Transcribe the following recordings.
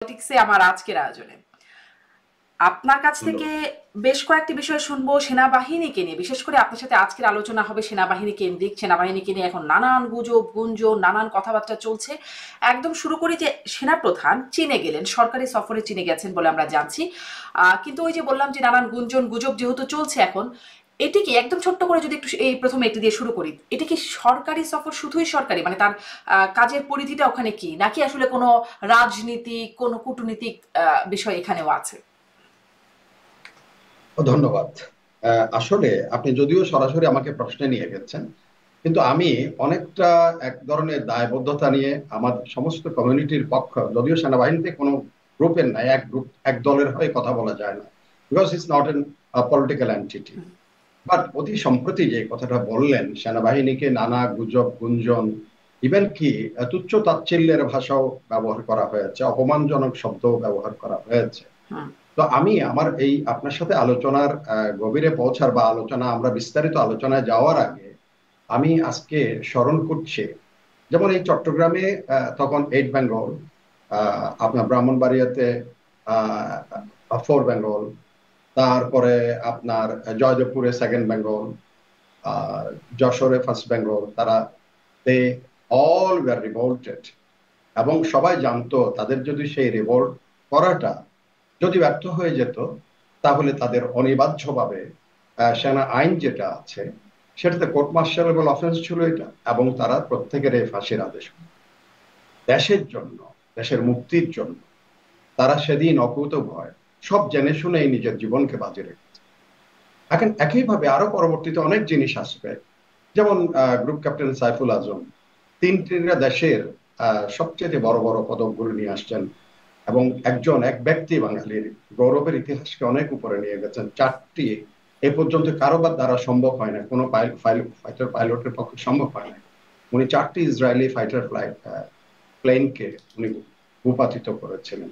পলিটিক্সে আমার আজকের আয়োজনে আপনার কাছ থেকে ধন্যবাদ। বেশ কয়েকটি বিষয় শুনবো সেনাবাহিনীকে নিয়ে। বিশেষ করে আপনার সাথে আজকের আলোচনা হবে সেনাবাহিনী কেন্দ্রিক। সেনাবাহিনীকে নিয়ে এখন নানান গুজব গুঞ্জন নানান কথাবার্তা চলছে। একদম শুরু করি যে সেনাপ্রধান চীনে গেলেন, সরকারি সফরে চীনে গেছেন বলে আমরা জানছি। কিন্তু ওই যে বললাম যে নানান গুঞ্জন গুজব যেহেতু চলছে এখন, এটি কি একদম ছোট্ট করে যদি একটু এই প্রথমে এটি দিয়ে শুরু করি, এটি কি সরকারি সফর, শুধুই সরকারি, মানে তার কাজের পরিধিটা ওখানে কি, নাকি আসলে কোনো রাজনীতিক কোনো কূটনীতিক বিষয় এখানেও আছে? ধন্যবাদ। আসলে আপনি যদিও সরাসরি আমাকে প্রশ্নে নিয়ে গেছেন, কিন্তু আমি অনেকটা এক ধরনের দায়বদ্ধতা নিয়ে আমার সমস্ত কমিউনিটির পক্ষ, যদিও সেনাবাহিনীতে কোনো গ্রুপের নাই, এক গ্রুপ এক দলের হয়ে কথা বলা যায় না, because it's not an political entity. But অতি সম্প্রতি যে কথাটা বললেন, সেনাবাহিনীকে নানা গুজব গুঞ্জন, ইভেন কি তুচ্ছ তাচ্ছিল্যের ভাষাও ব্যবহার করা হয়েছে, অপমানজনক শব্দ ব্যবহার করা হয়েছে। হুম। তো আমি আমার এই আপনার সাথে আলোচনার গভীরে পৌঁছার বা আলোচনা আমরা বিস্তারিত আলোচনায় যাওয়ার আগে আমি আজকে স্মরণ করছি, যেমন এই চট্টগ্রামে তখন 8 বেঙ্গল, আপনার ব্রাহ্মণবাড়িয়াতে 4 বেঙ্গল, তারপরে আপনার জয়দেবপুরে 2nd বেঙ্গল, যশোরে 1st বেঙ্গল, তারা দে অল ওয়ার রিভোল্টেড। এবং সবাই জানতো তাদের যদি সেই রিভোল্ট করাটা যদি ব্যর্থ হয়ে যেত, তাহলে তাদের অনিবার্যভাবে সেনা আইন যেটা আছে সেটাতে কোর্ট মার্শালেবল অফেন্স ছিল এটা, এবং তারা প্রত্যেকের এই ফাঁসির আদেশ। দেশের জন্য, দেশের মুক্তির জন্য তারা সেদিন অকুতোভয় সব জেনে শুনেই নিজের জীবনকে বাজি রেখেছে। এখন একইভাবে আরো পরবর্তীতে অনেক জিনিস আসবে, যেমন গ্রুপ ক্যাপ্টেন সাইফুল আজম তিনটা দেশের সবচেয়ে বড় বড় পদকগুলো নিয়ে আসছেন, এবং এক ব্যক্তি বাঙালির গৌরবের ইতিহাসকে অনেক উপরে নিয়ে গেছেন। 4টি এ পর্যন্ত কারোবার দ্বারা সম্ভব হয় না, কোনো ফাইটার পাইলটের পক্ষে সম্ভব হয় না। উনি 4টি ইসরায়েলি ফাইটার প্লেনকে উনি ভূপাতিত করেছিলেন।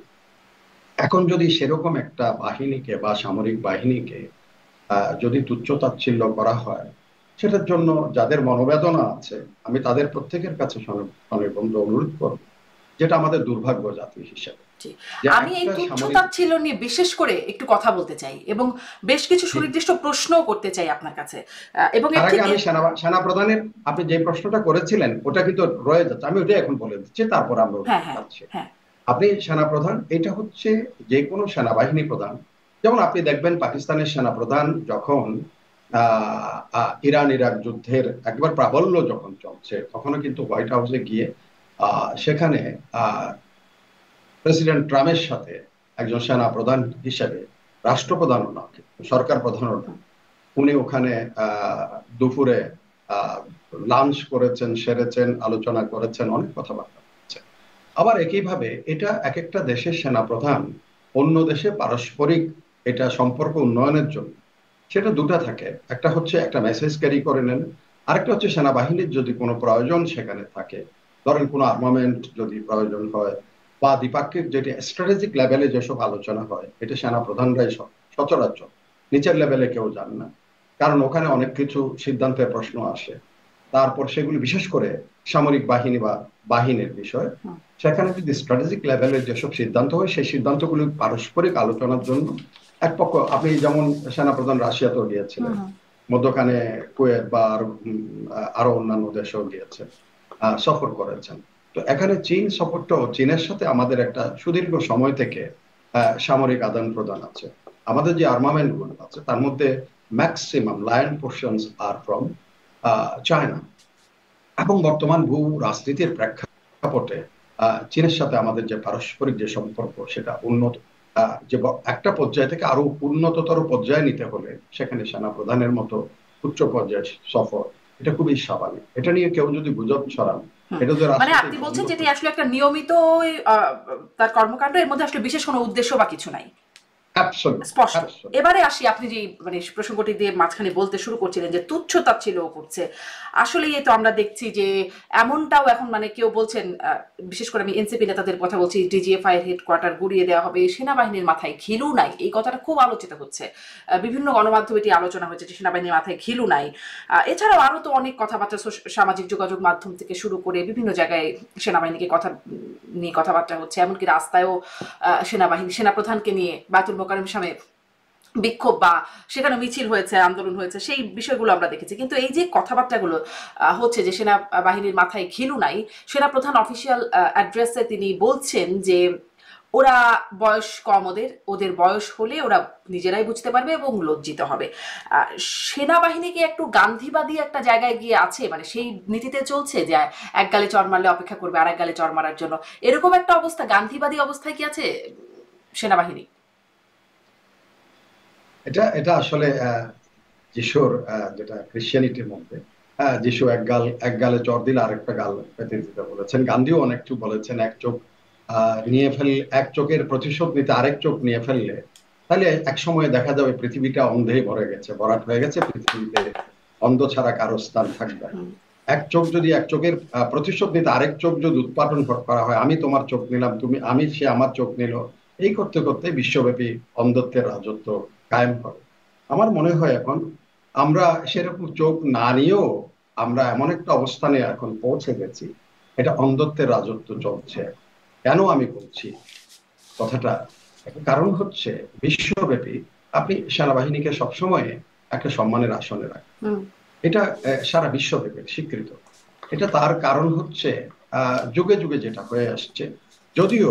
এখন যদি সেরকম একটা বাহিনীকে বা সামরিক বাহিনীকে যদি তুচ্ছ-তাচ্ছিল্য করা হয়, সেটার জন্য যাদের মনোবেদনা আছে আমি তাদের প্রত্যেকের কাছে সনির্বন্ধ অনুরোধ করব, যেটা আমাদের দুর্ভাগ্য জাতি হিসেবে, জি। যে আমি এই একটা সামরিক। তুচ্ছ-তাচ্ছিল্য নিয়ে বিশেষ করে একটু কথা বলতে চাই এবং বেশ কিছু জি, সুনির্দিষ্ট প্রশ্নও করতে চাই আপনার কাছে। এবং তার এর আগে ঠিক আমি সেনা প্রধানের আপনি যে প্রশ্নটা করেছিলেন ওটা কিন্তু রয়ে যাচ্ছে, আমি ওটাই এখন বলে দিচ্ছি, তারপর আমরা হ্যাঁ, ওটাতে হ্যাঁ, যাচ্ছি। হ্যাঁ। আপনি সেনা প্রধান, এটা হচ্ছে যে কোনো সেনাবাহিনী প্রধান। যেমন আপনি দেখবেন পাকিস্তানের সেনা প্রধান যখন ইরান ইরাক যুদ্ধের একবার প্রাবল্য যখন চলছে, তখনও কিন্তু হোয়াইট হাউসে গিয়ে সেখানে প্রেসিডেন্ট ট্রাম্পের সাথে একজন সেনা প্রধান হিসেবে, রাষ্ট্রপ্রধানও না, সরকার প্রধানও না, উনি ওখানে দুপুরে লাঞ্চ করেছেন, সেরেছেন, আলোচনা করেছেন, অনেক কথাবার্তা হচ্ছে। আবার একইভাবে এটা এক একটা দেশের সেনাপ্রধান অন্য দেশে পারস্পরিক এটা সম্পর্ক উন্নয়নের জন্য সেটা দুটা থাকে, একটা হচ্ছে একটা মেসেজ ক্যারি করে নেন, আরেকটা হচ্ছে সেনাবাহিনীর যদি কোনো প্রয়োজন সেখানে থাকে, ধরেন কোনো আর্মামেন্ট যদি প্রয়োজন হয় বা দ্বিপাক্ষিক যেটি স্ট্র্যাটেজিক লেভেলে যেসব আলোচনা হয়, এটা সেনা প্রধানরাই সচরাচর, নিচের লেভেলে কেউ জানে না, কারণ ওখানে অনেক কিছু সিদ্ধান্তের প্রশ্ন আসে। তারপর সেগুলি বিশেষ করে সামরিক বাহিনী বা বাহিনীর বিষয়, হুম, সেখানে যদি স্ট্র্যাটেজিক লেভেলের যেসব সিদ্ধান্ত হয় সেই সিদ্ধান্তগুলি পারস্পরিক আলোচনার জন্য এক পক্ষ, আপনি যেমন সেনাপ্রধান রাশিয়াতেও হুম, গিয়েছিলেন, হুম। মধ্যখানে কুয়েত বা আরো অন্যান্য দেশেও গিয়েছেন, সফর করেছেন। তো এখানে চীন সফরটাও, চীনের সাথে আমাদের একটা সুদীর্ঘ সময় থেকে সামরিক আদান প্রদান আছে। আমাদের যে আর্মামেন্ট গুলো আছে তার মধ্যে maximum lion portions are from China. এবং বর্তমান ভূ রাজনীতির প্রেক্ষাপটে চীনের সাথে আমাদের যে পারস্পরিক যে সম্পর্ক সেটা উন্নত, যে একটা পর্যায় থেকে আরো উন্নততর পর্যায়ে নিতে হলে সেখানে সেনা প্রধানের মতো উচ্চ পর্যায়ের সফর, এটা খুবই স্বাভাবিক। এটা নিয়ে কেউ যদি গুজব ছড়ান, হুম। এটা যদি মানে রাষ্ট্রকে আপনি বলছেন দ্বন্দ্ব যেটি সৃষ্টি। আসলে একটা নিয়মিত তার কর্মকাণ্ড, এর মধ্যে আসলে বিশেষ কোনো উদ্দেশ্য বা কিছু নাই। অ্যাবসলিউটলি, স্পষ্ট। এবারে আসি, আপনি যে মানে প্রসঙ্গটি দিয়ে মাঝখানে বলতে শুরু করছিলেন যে তুচ্ছ তাচ্ছিল্য করছে, আসলেই তো আমরা দেখছি যে এমনটাও এখন মানে কেউ বলছেন, বিশেষ করে আমি এনসিপি নেতাদের কথা বলছি, ডিজিএফআই এর হেডকোয়ার্টার গুড়িয়ে দেওয়া হবে, সেনাবাহিনীর মাথায় ঘিলু নাই, এই কথাটা খুব আলোচিত হচ্ছে। বিভিন্ন গণমাধ্যমে এটি আলোচনা হয়েছে যে সেনাবাহিনীর মাথায় ঘিলু নাই। এছাড়াও আরো তো অনেক কথাবার্তা সামাজিক যোগাযোগ মাধ্যম থেকে শুরু করে বিভিন্ন জায়গায় সেনাবাহিনীকে কথা নিয়ে কথাবার্তা হচ্ছে, এমনকি রাস্তায়ও সেনাপ্রধানকে নিয়ে বায়তুল মোকাররমের সামনে বিক্ষোভ বা সেখানে মিছিল হয়েছে, আন্দোলন হয়েছে, সেই বিষয়গুলো আমরা দেখেছি। কিন্তু এই যে কথাবার্তাগুলো হচ্ছে যে সেনাবাহিনীর মাথায় ঘিলু নাই, সেনাপ্রধান অফিসিয়াল অ্যাড্রেসে তিনি বলছেন যে ওরা বয়স কম, ওদের বয়স হলে ওরা নিজেরাই বুঝতে পারবে এবং লজ্জিত হবে। সেনাবাহিনীকে একটু গান্ধীবাদী একটা জায়গায় গিয়ে আছে, মানে সেই নীতিতে চলছে যে এক গালে চড় মারলে অপেক্ষা করবে আর এক গালে চড় মারার জন্য, এরকম একটা অবস্থা, গান্ধীবাদী অবস্থায় কি আছে সেনাবাহিনী? এটা আসলে যিশুর যেটা ক্রিশ্চিয়ানিটির মধ্যে, যিশু এক গালে চড় দিলে আরেকটা গাল পেতে দিতে বলেছেন। গান্ধীও অনেকটু বলেছেন এক চোখের প্রতিশোধ নিতে আরেক চোখ নিয়ে ফেললে তাহলে এক সময় দেখা যাবে পৃথিবীটা অন্ধেই ভরাট হয়ে গেছে, পৃথিবীতে অন্ধ ছাড়া কারো স্থান থাকবে না। এক চোখের প্রতিশোধ নিতে আরেক চোখ যদি উৎপাদন করা হয়, আমি তোমার চোখ নিলাম, সে আমার চোখ নিল, এই করতে করতে বিশ্বব্যাপী অন্ধত্বের রাজত্ব কায়েম হবে। আমার মনে হয় এখন আমরা সেরকম চোখ না নিয়েও আমরা এমন একটা অবস্থানে এখন পৌঁছে গেছি, এটা অন্ধত্বের রাজত্ব চলছে। কেন আমি বলছি কথাটা? কারণ হচ্ছে বিশ্বব্যাপী আপনি সেনাবাহিনীকে সবসময় একটা সম্মানের আসনে রাখেন, এটা সারা বিশ্বব্যাপী স্বীকৃত। এটা তার কারণ হচ্ছে যুগে যুগে যেটা হয়ে আসছে। যদিও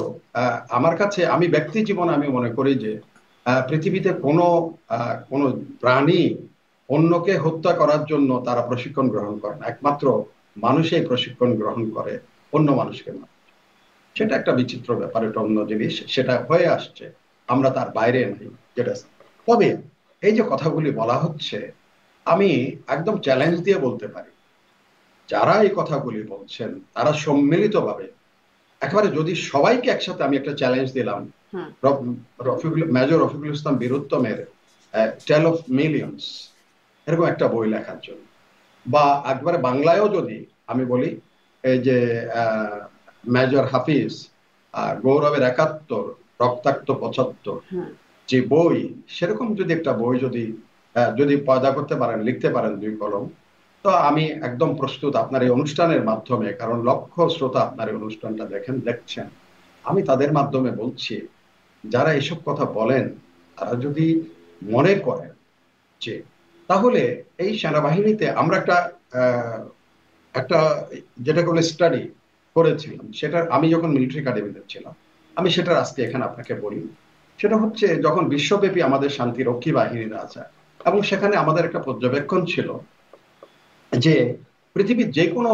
আমার কাছে, আমি ব্যক্তি জীবনে আমি মনে করি যে পৃথিবীতে কোনো প্রাণী অন্যকে হত্যা করার জন্য তারা প্রশিক্ষণ গ্রহণ করে না, একমাত্র মানুষই প্রশিক্ষণ গ্রহণ করে অন্য মানুষকে মারা। সেটা একটা বিচিত্র ব্যাপার, এটা অন্য জিনিস, সেটা হয়ে আসছে, আমরা তার বাইরে নাই যেটা। তবে এই যে কথাগুলি বলা হচ্ছে, আমি একদম চ্যালেঞ্জ দিয়ে বলতে পারি, যারা এই কথাগুলি বলছেন তারা সম্মিলিতভাবে একেবারে, যদি সবাইকে একসাথে আমি একটা চ্যালেঞ্জ দিলাম, মেজর রফিকুল ইসলাম বীরুত্তমের টেল অফ মিলিয়ন্স এরকম একটা বই লেখার জন্য, বা একবারে বাংলায়ও যদি আমি বলি, এই যে মেজর হাফিজ গৌরবের ৭১, রক্তাক্ত ৭৫, যে বই, সেরকম যদি একটা বই যদি পয়দা করতে পারেন, লিখতে পারেন ২ কলম, তো আমি একদম প্রস্তুত আপনার এই অনুষ্ঠানের মাধ্যমে, কারণ লক্ষ শ্রোতা আপনার এই অনুষ্ঠানটা দেখছেন, আমি তাদের মাধ্যমে বলছি, যারা এসব কথা বলেন তারা যদি মনে করেন যে তাহলে এই সেনাবাহিনীতে আমরা একটা যেটা করে স্টাডি করেছিলাম, সেটা আমি যখন মিলিটারি একাডেমিতে ছিলাম, আমি সেটা আজকে এখানে আপনাকে বলি। সেটা হচ্ছে যখন বিশ্বব্যাপী আমাদের শান্তিরক্ষী বাহিনীরা আছে, এবং সেখানে আমাদের একটা পর্যবেক্ষণ ছিল যে পৃথিবীর যে কোনো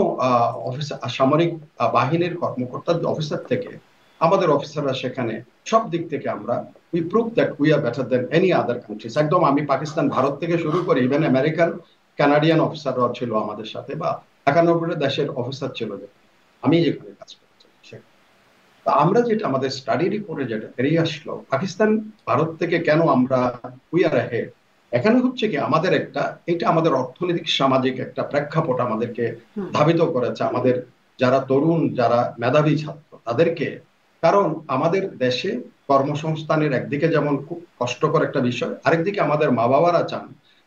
সামরিক বাহিনীর কর্মকর্তা অফিসার থেকে আমাদের অফিসাররা সেখানে সব দিক থেকে আমরা we prove that we are better than any other countries. একদম আমি পাকিস্তান, ভারত থেকে শুরু করে ইভেন আমেরিকান, কানাডিয়ান অফিসাররাও ছিল আমাদের সাথে, বা ৯১ দেশের অফিসার ছিল আমি যেখানে কাজ করছি সেখানে। তো আমরা যেটা আমাদের স্টাডি রিপোর্টে যেটা বেরিয়ে আসলো, পাকিস্তান ভারত থেকে কেন আমরা উই আর হেড, এখানে হচ্ছে কি এটা আমাদের অর্থনৈতিক সামাজিক একটা প্রেক্ষাপট আমাদেরকে ধাবিত করেছে, আমাদের যারা তরুণ, যারা মেধাবী ছাত্র তাদেরকে। কারণ আমাদের দেশে কর্মসংস্থানের একদিকে যেমন খুব কষ্টকর একটা বিষয়, আরেকদিকে আমাদের মা বাবারা চান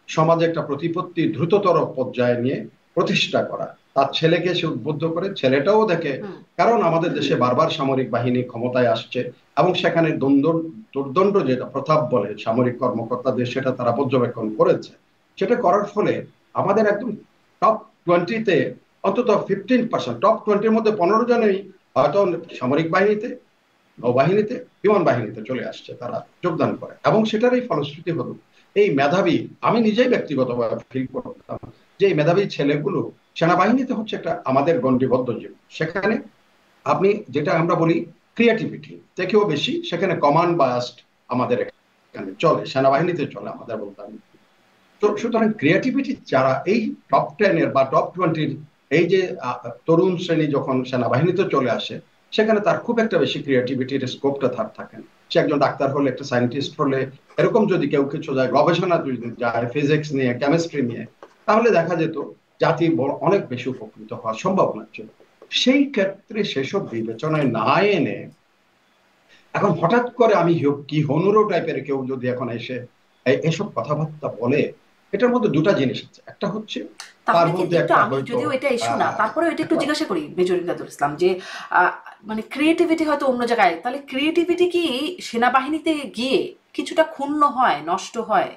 সমাজে একটা প্রতিপত্তি দ্রুততর পর্যায়ে নিয়ে প্রতিষ্ঠা করা, তার ছেলেকে সে উদ্বুদ্ধ করে, ছেলেটাও দেখে। কারণ আমাদের দেশে বারবার সামরিক বাহিনী ক্ষমতায় আসছে এবং সেখানে দুর্দণ্ড যেটা প্রতাপ বলে সামরিক কর্মকর্তাদের, সেটা তারা পর্যবেক্ষণ করেছে। সেটা করার ফলে আমাদের একদম টপ 20-তে অন্তত 15%, টপ 20-র মধ্যে 15 জনেই হয়তো সামরিক বাহিনীতে, নৌবাহিনীতে, বিমান বাহিনীতে চলে আসছে, তারা যোগদান করে। এবং সেটারই ফলশ্রুতি হলো এই মেধাবী, আমি নিজেই ব্যক্তিগতভাবে ফিল করতাম যে এই মেধাবী ছেলেগুলো সেনাবাহিনীতে হচ্ছে একটা আমাদের গণ্ডিবদ্ধ জীবন। সেখানে আপনি যেটা আমরা বলি ক্রিয়েটিভিটি থেকেও বেশি সেখানে কমান্ড বায়াসড আমাদের এখানে চলে, সেনাবাহিনীতে চলে আমাদের বলতাম। তো সুতরাং ক্রিয়েটিভিটি যারা এই টপ 10-এর বা টপ 20-র এই যে তরুণ শ্রেণী যখন সেনাবাহিনীতে চলে আসে, সেখানে তার খুব একটা বেশি ক্রিয়েটিভিটির স্কোপটা থাকে না। সে একজন ডাক্তার হলে, একটা সায়েন্টিস্ট হলে, এরকম যদি কেউ কিছু যায়, গবেষণা যদি যায় ফিজিক্স নিয়ে, কেমিস্ট্রি নিয়ে, তাহলে দেখা যেত জাতি অনেক বেশি উপকৃত হওয়ার সম্ভাবনা ছিল। সেই ক্ষেত্রে সেসব বিবেচনায় না এনে এখন হঠাৎ করে আমি কি হনুরো টাইপের কেউ যদি এখন এসে এসব কথাবার্তা বলে, এটার মধ্যে দুটা জিনিস আছে। একটা হচ্ছে তার তাহলে কি মধ্যে একটু, একটা আমি হয়তো যদিও এটা ইস্যু না, আহ তারপরেও এটা একটু একটা জিজ্ঞাসা করি মেজর ইমদাদুল ইসলাম, যে আহ, মানে ক্রিয়েটিভিটি হয়তো অন্য জায়গায়, তাহলে ক্রিয়েটিভিটি কি সেনাবাহিনীতে গিয়ে কিছুটা ক্ষুণ্ণ হয়, নষ্ট হয়?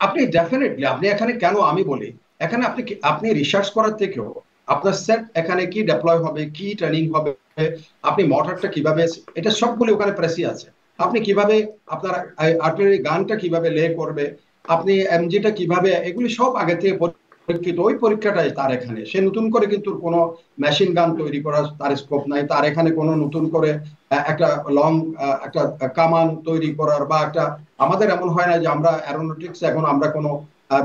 আপনি ডেফিনেটলি, আপনি এখানে কেন আমি বলি, এখানে আপনি রিসার্চ করার থেকেও আপনার সেট এখানে কি ডেপ্লয় হবে, কি ট্রেনিং হবে, আপনি মোটরটা কিভাবে, এটা সবগুলো ওখানে প্রেসি আছে। হুম। আপনি কিভাবে আপনার আর্টিলারি গানটা কিভাবে লে করবে, আপনি এমজিটা কিভাবে, এগুলি সব আগে থেকে পরীক্ষিত। ওই পরীক্ষাটাই তার এখানে, সে নতুন করে কিন্তু কোনো মেশিন গান হুম। তৈরি করার তার স্কোপ নাই, তার এখানে কোনো নতুন করে একটা লং একটা কামান তৈরি করার বা একটা, আমাদের এমন হয় না যে আমরা অ্যারোনটিক্স এখন আমরা কোনো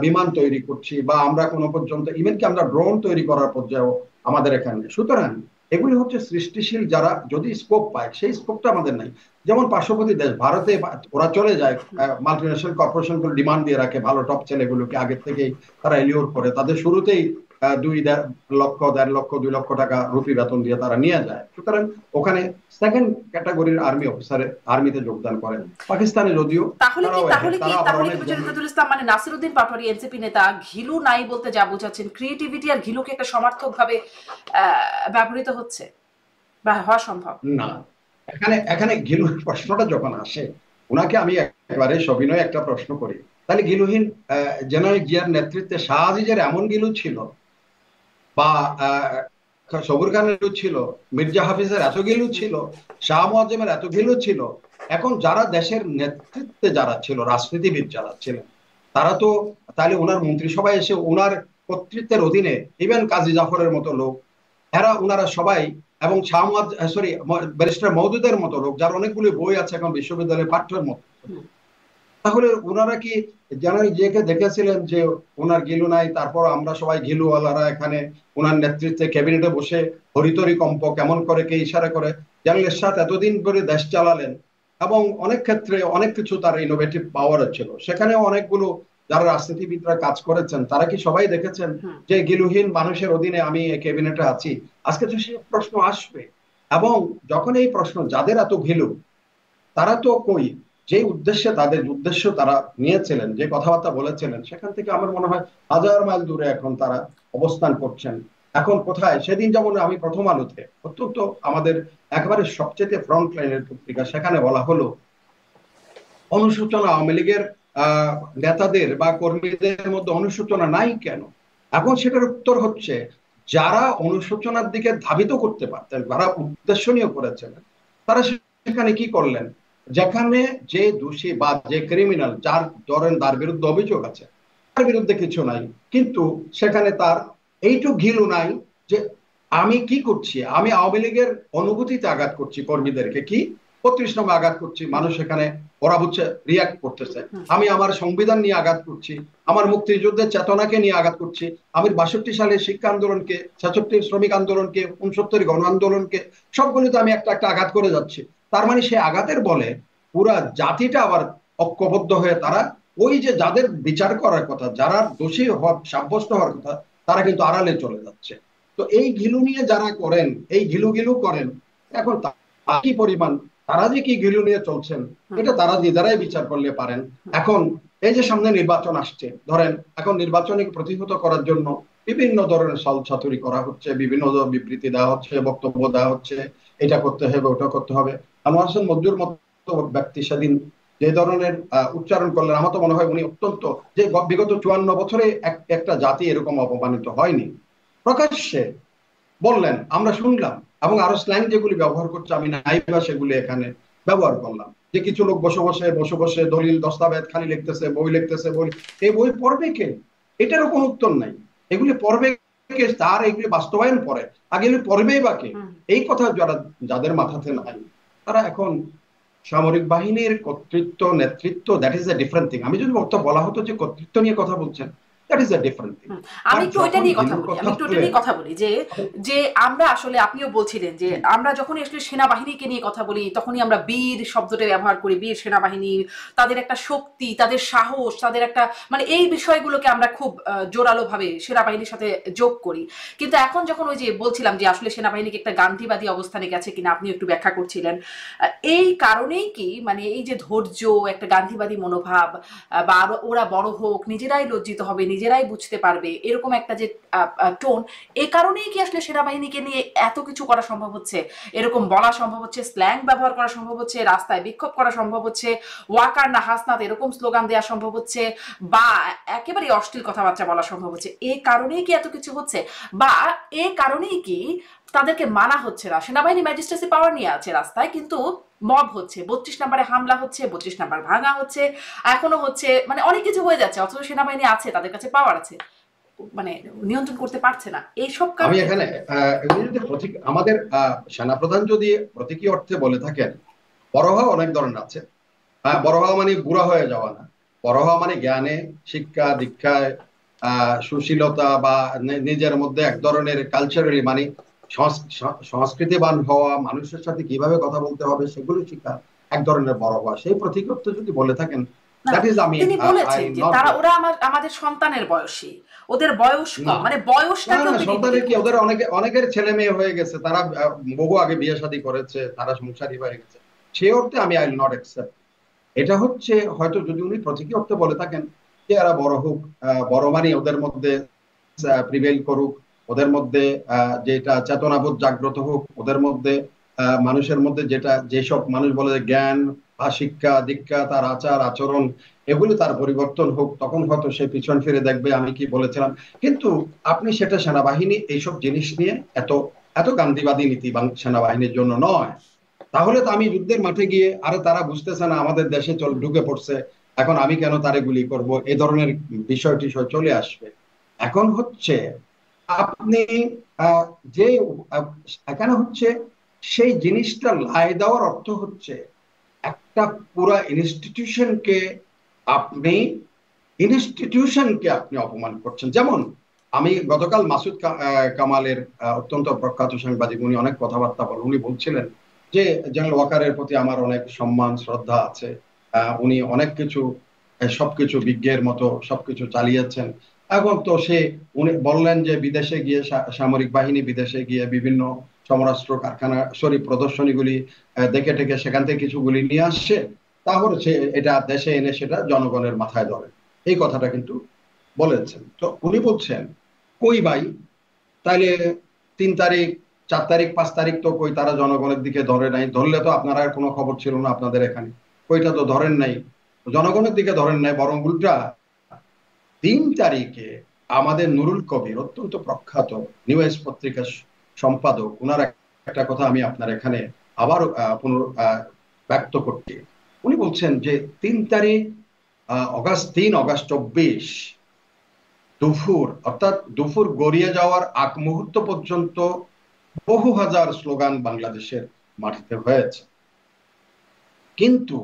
বিমান তৈরি করছি বা আমরা কোনো পর্যন্ত ইভেন কি আমরা ড্রোন তৈরি করার পর্যায়েও আমাদের এখানে। সুতরাং এগুলি হচ্ছে সৃষ্টিশীল, যারা যদি স্কোপ পায়, সেই স্কোপটা আমাদের নাই। যেমন পার্শ্ববর্তী দেশ ভারতে ওরা চলে যায়, মাল্টিন্যাশনাল কর্পোরেশন গুলো ডিমান্ড দিয়ে রাখে ভালো টপ ছেলেগুলোকে, আগের থেকেই তারা এলিওর করে, তাদের শুরুতেই 2 লক্ষ 1.5 লক্ষ 2 লক্ষ টাকা রুপি বেতন দিয়ে তারা নিয়ে যায়। সুতরাং ওখানে সেকেন্ড ক্যাটাগরির আর্মি অফিসারে আর্মিতে যোগদান করেন। পাকিস্তানে যদিও তাহলে কি তারাও তাহলে কি তারা আবার তাহলে কি অনেকজন। মেজর ইমদাদুল ইসলাম, মানে নাসিরউদ্দিন পাটোয়ারি এনসিপি নেতা ঘিলু নাই বলতে যা বোঝাচ্ছেন, ক্রিয়েটিভিটি আর ঘিলুকে একটা সমার্থক ভাবে ব্যবহৃত হচ্ছে বা হওয়া সম্ভব? না, এখানে এখানে গিলুর প্রশ্নটা যখন আসে, ওনাকে আমি একেবারে সবিনয় একটা প্রশ্ন করি, তাহলে গিলুহীন জেনারেল জিয়ার নেতৃত্বে শাহ আজিজের এমন গিলু ছিল, বা সবুর খানের গিলু ছিল, মির্জা হাফিজের এত গিলু ছিল, শাহ মুয়াজ্জেমের এত গিলু ছিল, এখন যারা দেশের নেতৃত্বে যারা ছিল, রাজনীতিবিদ যারা ছিলেন, তারা তো, তাহলে ওনার মন্ত্রিসভায় এসে ওনার কর্তৃত্বের অধীনে ইভেন কাজী জাফরের মতো লোক, ওনারা সবাই, এবং সরি ব্যারিস্টার মওদুদের মতো লোক, যার অনেকগুলি বই আছে এখন বিশ্ববিদ্যালয়ের পাঠ্যের মতো, তাহলে ওনারা কি জেনারেল জিয়াকে দেখেছিলেন যে ওনার গিলু নাই, তারপর আমরা সবাই ঘিলুওয়ালারা এখানে ওনার নেতৃত্বে ক্যাবিনেটে বসে হরিতরি কম্প কেমন করে কে ইশারা করে, জেনারেল এরশাদ এতদিন ধরে দেশ চালালেন এবং অনেক ক্ষেত্রে অনেক কিছু তার ইনোভেটিভ পাওয়ার ছিল, সেখানেও অনেকগুলো যারা রাজনীতিবিদরা কাজ করেছেন, তারা কি সবাই দেখেছেন হুম। যে গিলুহীন মানুষের অধীনে আমি এই ক্যাবিনেটে আছি? আজকে তো সেই প্রশ্ন আসবে। এবং যখন এই প্রশ্ন, যাদের এত ঘিলু, তারা তো কই, যে উদ্দেশ্যে তাদের উদ্দেশ্য তারা নিয়েছিলেন, যে কথাবার্তা বলেছিলেন, সেখান থেকে আমার মনে হয় 1000 মাইল দূরে এখন তারা অবস্থান করছেন। এখন কোথায়, সেদিন যেমন আমি প্রথম আলোতে অত্যন্ত আমাদের একেবারে সবচেয়ে ফ্রন্ট লাইনের পত্রিকা, সেখানে বলা হলো অনুশোচনা আওয়ামী লীগের নেতাদের বা কর্মীদের মধ্যে অনুশোচনা নাই কেন। এখন সেটার উত্তর হচ্ছে, যারা অনুশোচনার দিকে ধাবিত করতে পারতেন, যারা উদ্দেশ্য নিয়ে করেছিলেন, তারা সেখানে কি করলেন, যেখানে যে দোষী বা যে ক্রিমিনাল, যার ধরেন তার বিরুদ্ধে অভিযোগ আছে, তার বিরুদ্ধে কিছু নাই, কিন্তু সেখানে তার এইটুক ঘিলু নাই যে আমি কি করছি, আমি আওয়ামী লীগের অনুভূতিতে আঘাত করছি, কর্মীদেরকে কি 35 নম্বর আঘাত করছি, মানুষ এখানে ওরা হচ্ছে রিয়াক্ট করতেছে, আমি আমার সংবিধান নিয়ে আঘাত করছি, আমার মুক্তিযুদ্ধের চেতনাকে নিয়ে আঘাত করছি, আমি 62 সালে শিক্ষা আন্দোলনকে, 66 শ্রমিক আন্দোলনকে, 69 গণ আন্দোলনকে, সবগুলিতে আমি একটা একটা আঘাত করে যাচ্ছি। তার মানে সে আঘাতের বলে পুরা জাতিটা আবার ঐক্যবদ্ধ হয়ে তারা ওই যে যাদের বিচার করার কথা, যারা দোষী সাব্যস্ত হওয়ার কথা, তারা কিন্তু আড়ালে চলে যাচ্ছে। তো এই ঘিলু নিয়ে যারা করেন, এই ঘিলু গিলু করেন, এখন কি পরিমাণ তারা যে কি ঘিলু নিয়ে চলছেন, এটা তারা নিজেরাই বিচার করলে পারেন। এখন এই যে সামনে নির্বাচন আসছে, ধরেন এখন নির্বাচনে প্রতিহত করার জন্য বিভিন্ন ধরনের ছলচাতুরি করা হচ্ছে, বিভিন্ন বিবৃতি দেওয়া হচ্ছে, বক্তব্য দেওয়া হচ্ছে, এটা করতে হবে ওটা করতে হবে। আনোয়ার হোসেন মঞ্জুর মতো ব্যক্তি সেদিন যে ধরনের উচ্চারণ করলেন, আমার তো মনে হয় উনি অত্যন্ত, যে বিগত 54 বছরে একটা জাতি এরকম অপমানিত হয়নি, প্রকাশ্যে বললেন, আমরা শুনলাম, এবং আরো স্ল্যাং যেগুলি ব্যবহার করছে আমি নাই বা সেগুলি এখানে ব্যবহার করলাম, যে কিছু লোক বসে বসে বসে বসে দলিল দস্তাবেজ খালি লিখতেছে, বই লিখতেছে, বই, এই বই পড়বে কে? এটারও কোনো উত্তর নাই। এগুলি পড়বে কে? তার এগুলি বাস্তবায়ন পড়ে, আগে এগুলি পড়বেই বা কে? এই কথা যারা, যাদের মাথাতে নাই, তারা এখন সামরিক বাহিনীর কর্তৃত্ব নেতৃত্ব, that is a different thing. আমি যদি বলা হতো যে কর্তৃত্ব নিয়ে কথা বলছেন, that is a different thing. আমি বাট একটু ওইটা যখন নিয়ে কথা বিনুর বলি, কথা আমি একটু ওইটা বলেন, নিয়ে কথা বলি যে যে আমরা আসলে, আপনিও বলছিলেন যে আমরা যখনই আসলে সেনাবাহিনীকে নিয়ে কথা বলি তখনই আমরা বীর শব্দটা ব্যবহার করি, বীর সেনাবাহিনী, তাদের একটা শক্তি, তাদের সাহস, তাদের একটা মানে এই বিষয়গুলোকে আমরা খুব জোরালো ভাবে সেনাবাহিনীর সাথে যোগ করি। কিন্তু এখন যখন ওই যে বলছিলাম যে আসলে সেনাবাহিনীকে একটা গান্ধীবাদী অবস্থানে গেছে কিনা, আপনি একটু ব্যাখ্যা করছিলেন, এই কারণেই কি মানে এই যে ধৈর্য, একটা গান্ধীবাদী মনোভাব, বা ওরা বড় হোক, নিজেরাই লজ্জিত হবে, নিজেরাই বুঝতে পারবে, এরকম একটা যে টোন, এই কারণেই কি আসলে সেনাবাহিনীকে নিয়ে এত কিছু করা সম্ভব হচ্ছে, এরকম বলা সম্ভব হচ্ছে, স্ল্যাং ব্যবহার করা সম্ভব হচ্ছে, রাস্তায় বিক্ষোভ করা সম্ভব হচ্ছে, ওয়াকার না হাসনাত এরকম স্লোগান দেওয়া সম্ভব হচ্ছে, বা একেবারে অশ্লীল কথাবার্তা বলা সম্ভব হচ্ছে, এই কারণেই কি এত কিছু হচ্ছে, বা এই কারণেই কি তাদেরকে মানা হচ্ছে না? সেনাবাহিনী ম্যাজিস্ট্রেসি পাওয়ার নিয়ে আছে রাস্তায়, কিন্তু মব হচ্ছে, 32 নম্বরে হামলা হচ্ছে, 32 নাম্বার ভাঙা হচ্ছে, এখনো হচ্ছে, মানে অনেক কিছু হয়ে যাচ্ছে, অথচ সেনাবাহিনী আছে, তাদের কাছে পাওয়ার আছে, মানে নিয়ন্ত্রণ করতে পারছে না, এইসব আমি কারণে এখানে এগুলো যদি আমাদের সেনাপ্রধান যদি প্রতীকী অর্থে বলে থাকেন, বড় হওয়া অনেক ধরনের আছে। বড় হওয়া মানে বুড়া হয়ে যাওয়া না, বড় হওয়া মানে জ্ঞানে, শিক্ষা দীক্ষায়, সুশীলতা, বা নিজের মধ্যে এক ধরনের কালচারালি মানে সংস্কৃতিবান হওয়া, মানুষের সাথে কিভাবে কথা বলতে হবে সেগুলো শিক্ষা, এক ধরনের বড় হওয়া। সেই প্রতীকী অর্থে যদি বলে থাকেন, না, দ্যাট ইজ আমি তিনি আই বলেছেন যে নট। তারা, ওরা আমাদের সন্তানের বয়সী, ওদের বয়স না কম, মানে না বয়সটাকেও না, তিনি সন্তানের ইন্ডিকেট কি, ওদের করেছেন। অনেকের ছেলে মেয়ে হয়ে গেছে, তারা বহু আগে বিয়ে শাদী করেছে, তারা সংসারী হয়ে গেছে, সে অর্থে আমি আই উইল নট অ্যাকসেপ্ট। এটা হচ্ছে হয়তো যদি উনি প্রতীকী অর্থে বলে থাকেন যে এরা বড় হোক, বড় মানে ওদের মধ্যে প্রিভেল করুক, ওদের মধ্যে যেটা চেতনাবোধ জাগ্রত হোক, ওদের মধ্যে মানুষের মধ্যে যেটা, যেসব মানুষ বলে যে জ্ঞান বা শিক্ষা দীক্ষা, তার আচার আচরণ, এগুলো তার পরিবর্তন হোক, তখন হয়তো সে পিছন ফিরে দেখবে আমি কি বলেছিলাম। কিন্তু আপনি সেটা সেনাবাহিনী এইসব জিনিস নিয়ে এত এত গান্ধীবাদী নীতি সেনাবাহিনীর জন্য নয়। তাহলে তো আমি যুদ্ধের মাঠে গিয়ে, আরে তারা বুঝতেছে না আমাদের দেশে ঢুকে পড়ছে, এখন আমি কেন তারে গুলি করব, এই ধরনের বিষয় টিষয় চলে আসবে। এখন হচ্ছে আপনি আহ, যে আহ, এখানে হচ্ছে সেই জিনিসটা লাই দেওয়ার অর্থ হচ্ছে একটা পুরা আপনি আপনি অপমান করছেন। যেমন আমি গতকাল মাসুদ কামালের অত্যন্ত প্রখ্যাত সাংবাদিক, উনি অনেক কথাবার্তা বলেন, উনি বলছিলেন যে জেনারেল ওয়াকারের প্রতি আমার অনেক সম্মান শ্রদ্ধা আছে, উনি অনেক কিছু, সবকিছু বিজ্ঞের মতো সবকিছু চালিয়েছেন। এবং তো সে, উনি বললেন যে বিদেশে গিয়ে সামরিক বাহিনী বিদেশে গিয়ে বিভিন্ন সমরাস্ত্র কারখানা প্রদর্শনীগুলি দেখে টেকে সেখান থেকে কিছুগুলি নিয়ে আসছে, তারপরে সে এটা দেশে এনে সেটা জনগণের মাথায় ধরে, এই কথাটা কিন্তু বলেছেন। তো উনি বলছেন কই ভাই, তাইলে 3 তারিখ 4 তারিখ 5 তারিখ তো কই তারা জনগণের দিকে ধরে নাই, ধরলে তো আপনারা আর কোনো খবর ছিল না আপনাদের এখানে, কইটা তো ধরেন নাই, জনগণের দিকে ধরেন নাই, বরং উল্টা 3 তারিখে আমাদের নুরুল কবির, অত্যন্ত প্রখ্যাত নিউ এজ পত্রিকার সম্পাদক, ওনার একটা কথা আমি আপনার এখানে আবার ব্যক্ত করছি। উনি বলছেন যে 3 তারিখ অগাস্ট 3 অগাস্ট 24 দুপুর, অর্থাৎ দুপুর গড়িয়ে যাওয়ার আগ মুহূর্ত পর্যন্ত বহু হাজার স্লোগান বাংলাদেশের মাটিতে হয়েছে, কিন্তু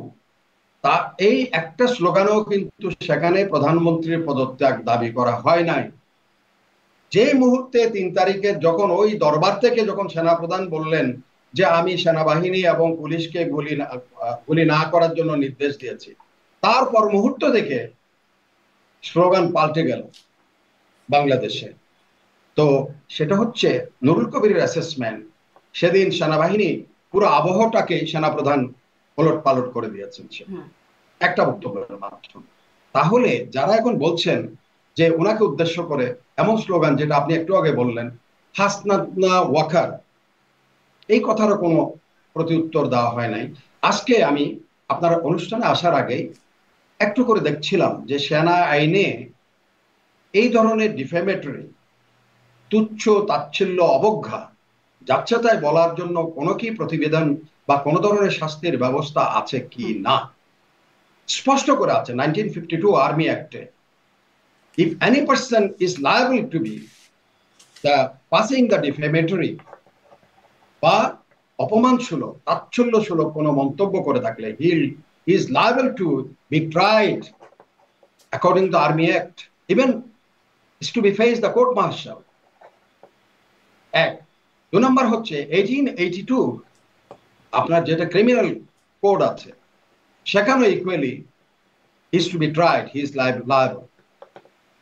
তা এই একটা স্লোগানও কিন্তু সেখানে প্রধানমন্ত্রীর পদত্যাগ দাবি করা হয় নাই। যে মুহূর্তে 3 তারিখে যখন ওই দরবার থেকে যখন সেনাপ্রধান বললেন যে আমি সেনাবাহিনী এবং পুলিশকে গুলি না করার জন্য নির্দেশ দিয়েছি, তারপর মুহূর্ত থেকে স্লোগান পাল্টে গেল বাংলাদেশে। তো সেটা হচ্ছে নুরুল কবিরের অ্যাসেসমেন্ট, সেদিন সেনাবাহিনী পুরো আবহটাকে সেনাপ্রধান ওলট পালট করে দিয়েছেন সে একটা বক্তব্যের মাধ্যমে। তাহলে যারা এখন বলছেন যে ওনাকে উদ্দেশ্য করে এমন স্লোগান, যেটা আপনি একটু আগে বললেন হাসনাত না ওয়াকার, এই কথারও কোনো প্রতি উত্তর দেওয়া হয় নাই। আজকে আমি আপনার অনুষ্ঠানে আসার আগে একটু করে দেখছিলাম যে সেনা আইনে এই ধরনের ডিফেমেটরি, তুচ্ছ তাচ্ছিল্য অবজ্ঞা, যাচ্ছে তাই বলার জন্য কোনো কি প্রতিবেদন বা কোনো ধরনের শাস্তির ব্যবস্থা আছে কি না, স্পষ্ট করে আছে 1952 army অ্যাক্টে। If any person is liable to be passing the defamatory বা অপমানসূলক তাচ্ছল্যসূলক কোনো মন্তব্য করে থাকলে, he is liable to be tried according to the Army Act. Even is to be faced the court martial. এক। 2 নম্বর হচ্ছে 1882 আপনার যেটা ক্রিমিনাল কোড আছে সেখানে equally is to be tried, he is liable.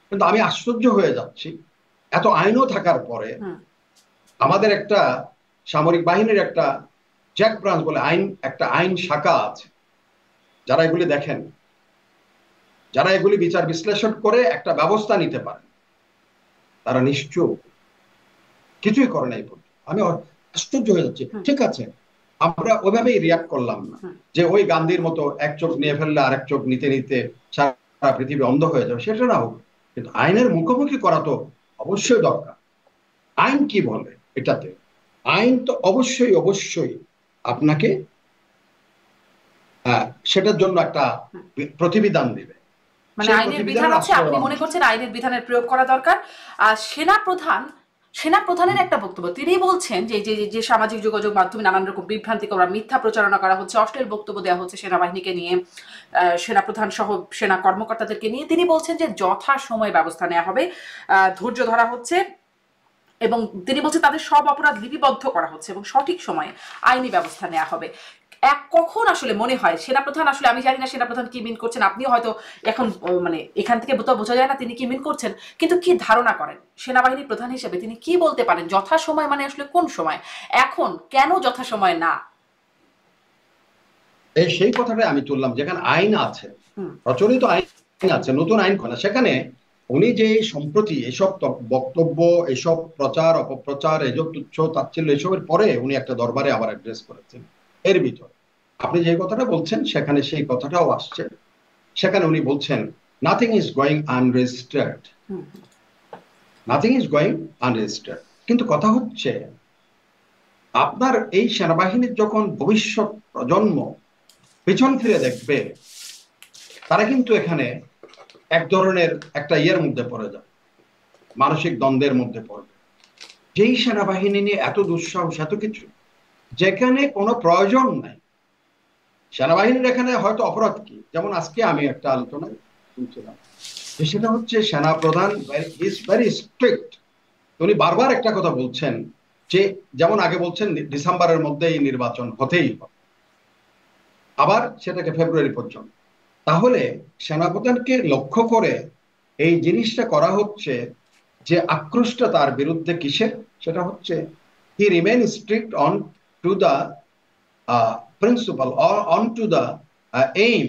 কিন্তু আমি আশ্চর্য হয়ে যাচ্ছি এত আইনও থাকার পরে আমাদের একটা সামরিক বাহিনীর একটা জ্যাক ব্রাঞ্চ বলে একটা আইন শাখা আছে, যারা এগুলি দেখেন, যারা এগুলি বিচার বিশ্লেষণ করে একটা ব্যবস্থা নিতে পারে, তারা নিশ্চয় কিছুই করে নাই। আমি আশ্চর্য হয়ে যাচ্ছি। ঠিক আছে, আমরা ওইভাবেই রিয়াক্ট করলাম না যে ওই গান্ধীর মতো এক চোখ নিয়ে ফেললে আরেক চোখ নিতে নিতে সারা পৃথিবী অন্ধ হয়ে যাবে, সেটা না হোক, কিন্তু আইনের মুখোমুখি করা তো অবশ্যই দরকার। আইন কি বলে এটাতে? আইন তো অবশ্যই অবশ্যই আপনাকে সেটার জন্য একটা প্রতিবিধান দিবে। মানে আইনের বিধান আছে, আপনি মনে করছেন আইনের বিধানের প্রয়োগ করা দরকার। আর সেনাপ্রধানের একটা বক্তব্য, তিনি বলছেন যে যে সামাজিক যোগাযোগ মাধ্যমে নানান রকম বিভ্রান্তি করা, মিথ্যা প্রচারণা করা হচ্ছে, অশ্লীল বক্তব্য দেওয়া হচ্ছে সেনাবাহিনীকে নিয়ে, সেনাপ্রধান সহ সেনা কর্মকর্তাদেরকে নিয়ে। তিনি বলছেন যে যথাসময়ে ব্যবস্থা নেওয়া হবে, ধৈর্য ধরা হচ্ছে, এবং তিনি বলছেন তাদের সব অপরাধ লিপিবদ্ধ করা হচ্ছে এবং সঠিক সময়ে আইনি ব্যবস্থা নেওয়া হবে। কখন আসলে মনে হয় সেনাপ্রধান, আসলে আমি জানি না সেনাপ্রধান কি মিন করছেন, আপনিও হয়তো এখন মানে এখান থেকে বোঝা যায় না তিনি কি মিন করছেন, কিন্তু কি ধারণা করেন সেনাবাহিনী প্রধান হিসেবে তিনি কি বলতে পারেন? যথাসময় মানে আসলে কোন সময়, এখন কেন যথাসময় না? সেই কথাটাই আমি তুললাম। যেখানে আইন আছে, প্রচলিত আইন আছে, নতুন আইন করা, সেখানে উনি যে সম্প্রতি এসব বক্তব্য, এসব প্রচার অপপ্রচার, এসব তুচ্ছ তাচ্ছিল্য, এসবের পরে উনি একটা দরবারে আবার অ্যাড্রেস করেছেন। এর ভিতরে আপনি যে কথাটা বলছেন সেখানে সেই কথাটাও আসছে। সেখানে উনি বলছেন nothing is going unregistered, nothing is going unregistered. কিন্তু কথা হচ্ছে আপনার এই সেনাবাহিনীর যখন ভবিষ্যৎ প্রজন্ম পিছন ফিরে দেখবে, তারা কিন্তু এখানে এক ধরনের একটা ইয়ের মধ্যে পড়ে যাবে, মানসিক দ্বন্দ্বের মধ্যে পড়বে। যেই সেনাবাহিনী নিয়ে এত দুঃসাহস, এত কিছু, যেখানে কোনো প্রয়োজন নাই। সেনাবাহিনীর এখানে হয়তো অপরাধ কি, যেমন আজকে আমি একটা আলোচনায় শুনছিলাম, সেটা হচ্ছে সেনাপ্রধান ইজ ভেরি স্ট্রিক্ট। উনি বারবার একটা কথা বলছেন যে, যেমন আগে বলছেন ডিসেম্বরের মধ্যে এই নির্বাচন হতেই হবে, আবার সেটাকে ফেব্রুয়ারি পর্যন্ত। তাহলে সেনাপ্রধানকে লক্ষ্য করে এই জিনিসটা করা হচ্ছে যে আক্রোশটা তার বিরুদ্ধে কিসের? সেটা হচ্ছে he remain strict on to the principle or on to the aim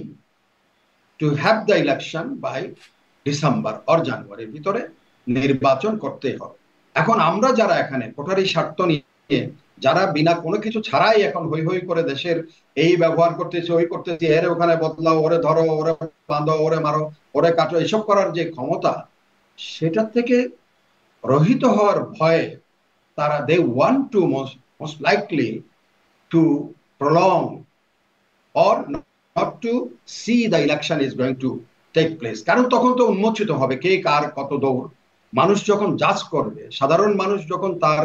to have the election by December or January ভিতরে নির্বাচন করতেই হবে। এখন আমরা যারা এখানে কোটারি স্বার্থ নিয়ে, যারা বিনা কোনো কিছু ছাড়াই এখন হই হই করে দেশের এই ব্যবহার করতেছে, ওই করতেছে, এর ওখানে বদলাও, ওরে ধরো, ওরে বাঁধো, ওরে মারো, ওরে কাটো, এসব করার যে ক্ষমতা, সেটার থেকে রহিত হওয়ার ভয়ে তারা they want to most likely to prolong or not to see the election is going to take place. কারণ তখন তো উন্মোচিত হবে কে কার কত দৌড়। মানুষ যখন জাজ করবে, সাধারণ মানুষ যখন তার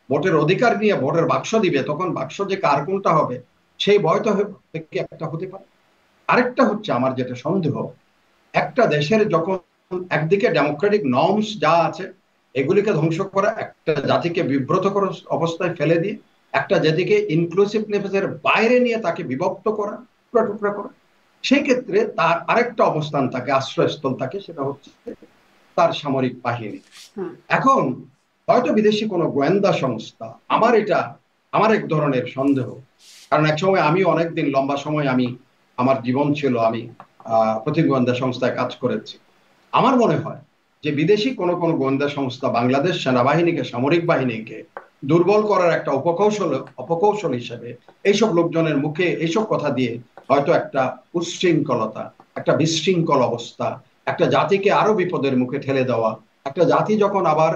ভোটের অধিকার নিয়ে ভোটের বাক্স দিবে, তখন বাক্স যে কার কোনটা হবে সেই ভয় তো একটা হতে পারে। আরেকটা হচ্ছে আমার যেটা সন্দেহ, একটা দেশের যখন একদিকে ডেমোক্রেটিক নর্মস যা আছে এগুলিকে ধ্বংস করা, একটা জাতিকে বিব্রতকর অবস্থায় ফেলে দিয়ে একটা জাতিকে ইনক্লুসিভনেসের বাইরে নিয়ে তাকে বিভক্ত করা, টুকরা টুকরা করা, সেই ক্ষেত্রে তার আরেকটা অবস্থান থাকে, আশ্রয়স্থল থাকে, সেটা হচ্ছে তার সামরিক বাহিনী। এখন হয়তো বিদেশি কোনো গোয়েন্দা সংস্থা, আমার এক ধরনের সন্দেহ, কারণ একসময় আমি অনেকদিন লম্বা সময় আমার জীবন ছিল, আমি প্রতিগোয়েন্দা সংস্থায় কাজ করেছি। আমার মনে হয় যে বিদেশি কোনো গোয়েন্দা সংস্থা বাংলাদেশ সেনাবাহিনীকে, সামরিক বাহিনীকে দুর্বল করার একটা অপকৌশল হিসেবে এইসব লোকজনের মুখে এইসব কথা দিয়ে হয়তো একটা উচ্ছৃঙ্খলতা, একটা বিশৃঙ্খল অবস্থা, একটা জাতিকে আরো বিপদের মুখে ঠেলে দেওয়া, একটা জাতি যখন আবার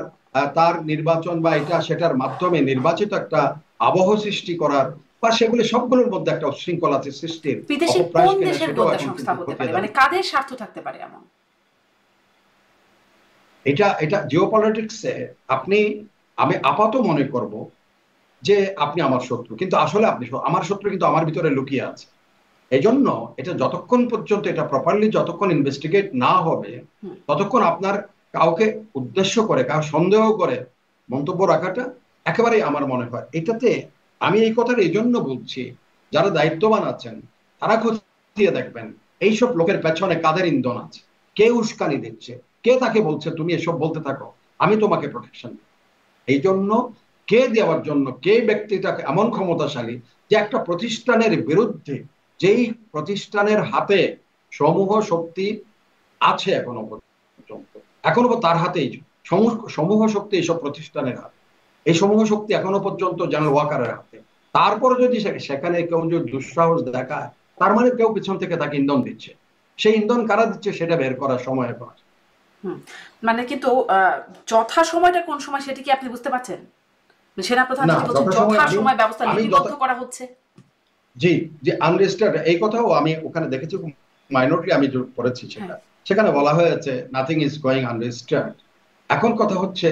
তার নির্বাচন বা এটা সেটার মাধ্যমে নির্বাচিত একটা আবহ সৃষ্টি করার, বা সেগুলি সবগুলোর মধ্যে একটা উচ্ছৃঙ্খলতা সৃষ্টির, বিদেশি কোন দেশের গোয়েন্দা সংস্থা হতে পারে, মানে কাদের স্বার্থ থাকতে পারে এমন? এটা জিওপলিটিক্সে আমি আপাতত মনে করব যে আপনি আমার শত্রু, কিন্তু আসলে আমার শত্রু কিন্তু আমার ভিতরে লুকিয়ে আছে। এই জন্য এটা যতক্ষণ পর্যন্ত এটা প্রপারলি যতক্ষণ ইনভেস্টিগেট না হবে, ততক্ষণ আপনার কাউকে উদ্দেশ্য করে, কাউ সন্দেহ করে মন্তব্য রাখাটা একেবারেই আমার মনে হয় এটাতে, আমি এই কথাটা এই জন্য বলছি, যারা দায়িত্ববান আছেন তারা খতিয়ে দেখবেন এইসব লোকের পেছনে কাদের ইন্ধন আছে, কে উস্কানি দিচ্ছে, কে তাকে বলছে তুমি এসব বলতে থাকো, আমি তোমাকে প্রোটেকশন। এই জন্য কে দেওয়ার জন্য, কে ব্যক্তিটা এমন ক্ষমতাশালী যে একটা প্রতিষ্ঠানের বিরুদ্ধে, যেই প্রতিষ্ঠানের হাতে সমূহ শক্তি আছে এখনো পর্যন্ত, এখনো তার হাতেই সমূহ শক্তি এইসব প্রতিষ্ঠানের হাতে, এই সমূহ শক্তি এখনো পর্যন্ত জেনারেল ওয়াকারের হাতে। তারপরে যদি সেখানে কেউ যদি দুঃসাহস দেখায়, তার মানে কেউ পিছন থেকে তাকে ইন্ধন দিচ্ছে। সেই ইন্ধন কারা দিচ্ছে সেটা বের করার সময় এখন আছে। মানে কিন্তু যথা সময়টা কোন সময় সেটা কি আপনি বুঝতে পারছেন? সেনাপ্রধান না, যদি বলছেন যথা সময় ব্যবস্থা আমি লিপিবদ্ধ করা হচ্ছে। জি, যে আনরেজিস্টার্ড এই কথাও আমি ওখানে দেখেছি, মাইনরিটি আমি পড়েছি সেটা, সেখানে বলা হয়েছে নাথিং ইজ গোয়িং আনরেজিস্টার্ড। এখন কথা হচ্ছে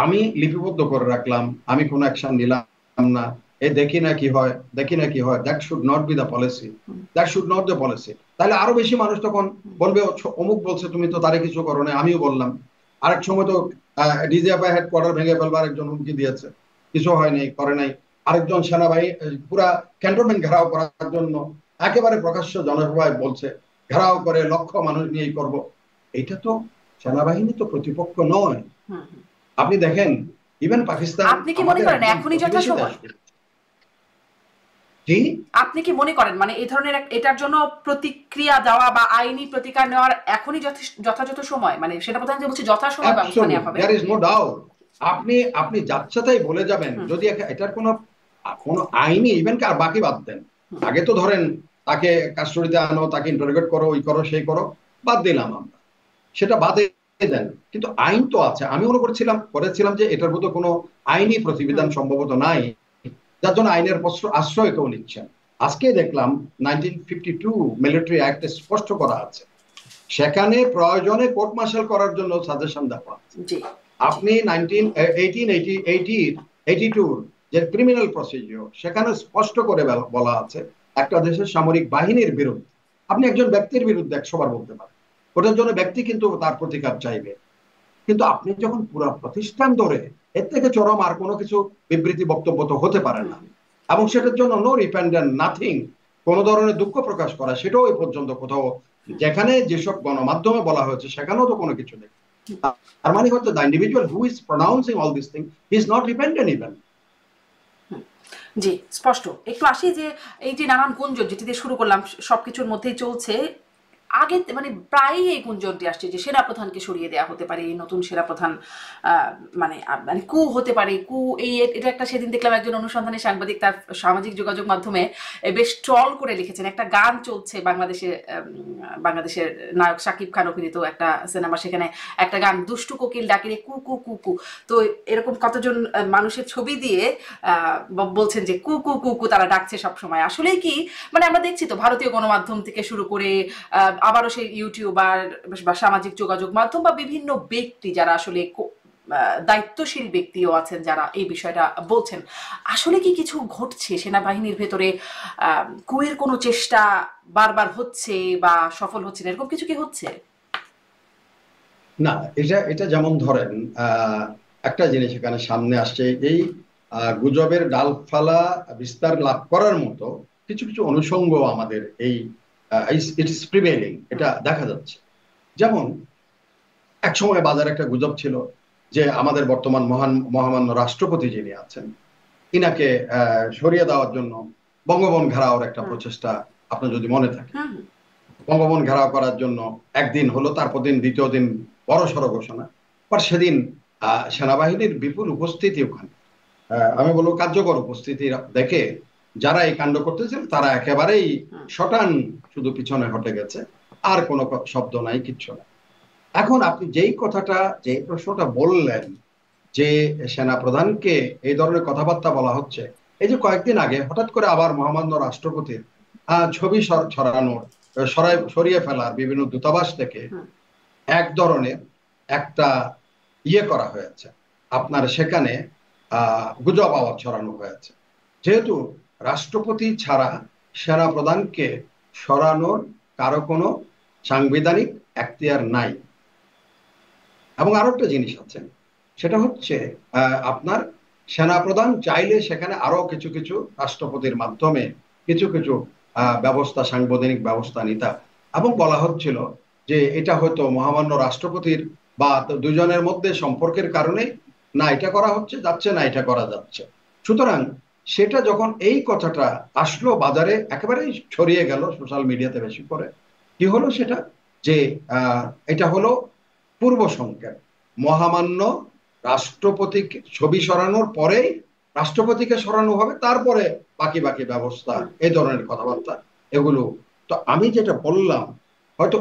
আমি লিপিবদ্ধ করে রাখলাম, আমি কোনো অ্যাকশন নিলাম না, এই দেখি না কি হয়, দেখি না কি হয়, that should not be the policy, that should not the policy. তাহলে আরো বেশি মানুষ তখন বলবে অমুক বলছে তুমি তো তারে কিছু করো না, আমিও বললাম। আরেক সময় তো ডিজিএফআই হেডকোয়ার্টার ভেঙে ফেলবার একজন হুমকি দিয়েছে, কিছু হয়নি, করে নাই। আরেকজন সেনাবাহিনী পুরা ক্যান্টনমেন্ট ঘেরাও করার জন্য একেবারে প্রকাশ্য জনসভায় বলছে ঘেরাও করে লক্ষ মানুষ নিয়েই করব। এটা তো সেনাবাহিনী তো প্রতিপক্ষ নয়। আপনি দেখেন ইভেন পাকিস্তান, আপনি কি মনে করেন এখনই যথাসময়? আপনি কি মনে করেন মানে এই ধরনের এটার জন্য প্রতিক্রিয়া দেওয়া বা আইনি প্রতিকার নেওয়ার এখনই যথাযথ সময়? মানে সেনাপ্রধান যে বলছে যথাসময় ব্যবস্থা নেওয়া হবে। there is no doubt। আপনি যাচ্ছে তাই বলে যাবেন যদি এটার কোনো আইনি ইভেন আর বাকি বাদ দেন, আগে তো ধরেন তাকে কাস্টডিতে আনো, তাকে ইন্টারোগেট করো, ওই করো সেই করো, বাদ দিলাম আমরা, সেটা বাদে দেন, কিন্তু আইন তো আছে। আমি মনে করেছিলাম যে এটার মধ্যে কোনো আইনি প্রতিবিধান সম্ভবত নাই, যার জন্য আইনের আশ্রয় কেউ নিচ্ছেন। আজকে দেখলাম 1952 মিলিটারি অ্যাক্ট স্পষ্ট করা আছে, সেখানে প্রয়োজনে কোর্ট মার্শাল করার জন্য সাজেশন দেওয়া আছে। আপনি 1982 যে ক্রিমিনাল প্রসিডিওর, সেখানে স্পষ্ট করে বলা আছে একটা দেশের সামরিক বাহিনীর বিরুদ্ধে আপনি একজন ব্যক্তির বিরুদ্ধে 100 বার বলতে পারেন, ওটার জন্য ব্যক্তি কিন্তু তার প্রতিকার চাইবে। কিন্তু আপনি যখন পুরো প্রতিষ্ঠান ধরে, এর থেকে চরম আর কোনো কিছু বিবৃতি বক্তব্য তো হতে পারে না, এবং সেটার জন্য নো রিপেন্ডেন্ট নাথিং, কোন ধরনের দুঃখ প্রকাশ করা, সেটাও এই পর্যন্ত কোথাও, যেখানে যেসব গণমাধ্যমে বলা হয়েছে সেখানেও তো কোনো কিছু নেই। তার মানে হচ্ছে the individual who is pronouncing all this thing is not repentant even. জি, স্পষ্ট। একটু আসি যে এই যে নানান গুঞ্জন যেটি দিয়ে শুরু করলাম সবকিছুর মধ্যেই চলছে, আগে মানে প্রায়ই এই গুঞ্জনটি আসছে যে সেনাপ্রধানকে সরিয়ে দেওয়া হতে পারে, নতুন সেনাপ্রধান মানে মানে কু হতে পারে, কু এই এটা একটা সেদিন দেখলাম একজন অনুসন্ধানী সাংবাদিক তার সামাজিক যোগাযোগ মাধ্যমে বেশ ট্রল করে লিখেছেন। একটা গান চলছে বাংলাদেশের নায়ক শাকিব খান অভিনীত একটা সিনেমা, সেখানে একটা গান দুষ্টু কোকিল ডাকে রে কু কু কু কু, তো এরকম কতজন মানুষের ছবি দিয়ে বলছেন যে কু কু কু কু তারা ডাকছে সবসময়। আসলে কি মানে আমরা দেখছি তো ভারতীয় গণমাধ্যম থেকে শুরু করে আবারও সেই ইউটিউবার বা সামাজিক যোগাযোগ মাধ্যম বা বিভিন্ন ব্যক্তি যারা আসলে দায়িত্বশীল ব্যক্তিও আছেন যারা এই বিষয়টা বলছেন, আসলে কি কিছু ঘটছে সেনাবাহিনীর ভেতরে? কুয়ের কোনো চেষ্টা বারবার হচ্ছে বা সফল হচ্ছে না, এরকম কিছু কি হচ্ছে? না, এটা যেমন ধরেন একটা জিনিস এখানে সামনে আসছে, এই গুজবের ডালফালা বিস্তার লাভ করার মতো কিছু কিছু অনুষঙ্গ আমাদের এই ইট ইজ প্রিভেইলিং, এটা দেখা যাচ্ছে। যেমন এক সময় বাজারে একটা গুজব ছিল যে আমাদের বর্তমান মহামান্য রাষ্ট্রপতি যিনি আছেন, ইনাকে সরিয়ে দেওয়ার জন্য বঙ্গবন ঘেরাওর একটা প্রচেষ্টা, আপনার যদি মনে থাকে, বঙ্গবন ঘেরাও করার জন্য একদিন হলো, তারপর দিন দ্বিতীয় দিন বড় সড় ঘোষণা, পর সেদিন সেনাবাহিনীর বিপুল উপস্থিতি ওখানে, আমি বলবো কার্যকর উপস্থিতি দেখে যারা এই কাণ্ড করতেছেন তারা একেবারেই শটান শুধু পিছনে হটে গেছে, আর কোনো শব্দ নাই, কিচ্ছু নাই। এখন আপনি যেই প্রশ্নটা বললেন যে সেনা প্রধানকে এই ধরনের কথাবার্তা বলা হচ্ছে, এই যে কয়েকদিন আগে হঠাৎ করে আবার মহামান্য রাষ্ট্রপতির ছবি ছড়ানোর, সরিয়ে ফেলার বিভিন্ন দূতাবাস থেকে এক ধরনের একটা করা হয়েছে, আপনার সেখানে গুজব আওয়াজ ছড়ানো হয়েছে, যেহেতু রাষ্ট্রপতি ছাড়া সেনা প্রধানকে সরানোর কারো কোনো সাংবিধানিক এখতিয়ার নাই। এবং আরো একটা জিনিস আছে, সেটা হচ্ছে আপনার সেনাপ্রধান চাইলে সেখানে আরো কিছু কিছু রাষ্ট্রপতির মাধ্যমে কিছু কিছু ব্যবস্থা, সাংবিধানিক ব্যবস্থা নিতা। এবং বলা হচ্ছিল যে এটা হয়তো মহামান্য রাষ্ট্রপতির বা দুজনের মধ্যে সম্পর্কের কারণে না এটা করা হচ্ছে যাচ্ছে, না এটা করা যাচ্ছে। সুতরাং সেটা যখন এই কথাটা আসলো বাজারে, একেবারেই ছড়িয়ে গেল সোশ্যাল মিডিয়াতে বেশি করে, কি হলো সেটা, যে এটা হলো পূর্ব সংকেত। মহামান্য রাষ্ট্রপতিকে ছবি সরানোর পরেই রাষ্ট্রপতিকে সরানো হবে, তারপরে বাকি বাকি ব্যবস্থা, এই ধরনের কথাবার্তা এগুলো। তো আমি যেটা বললাম, হয়তো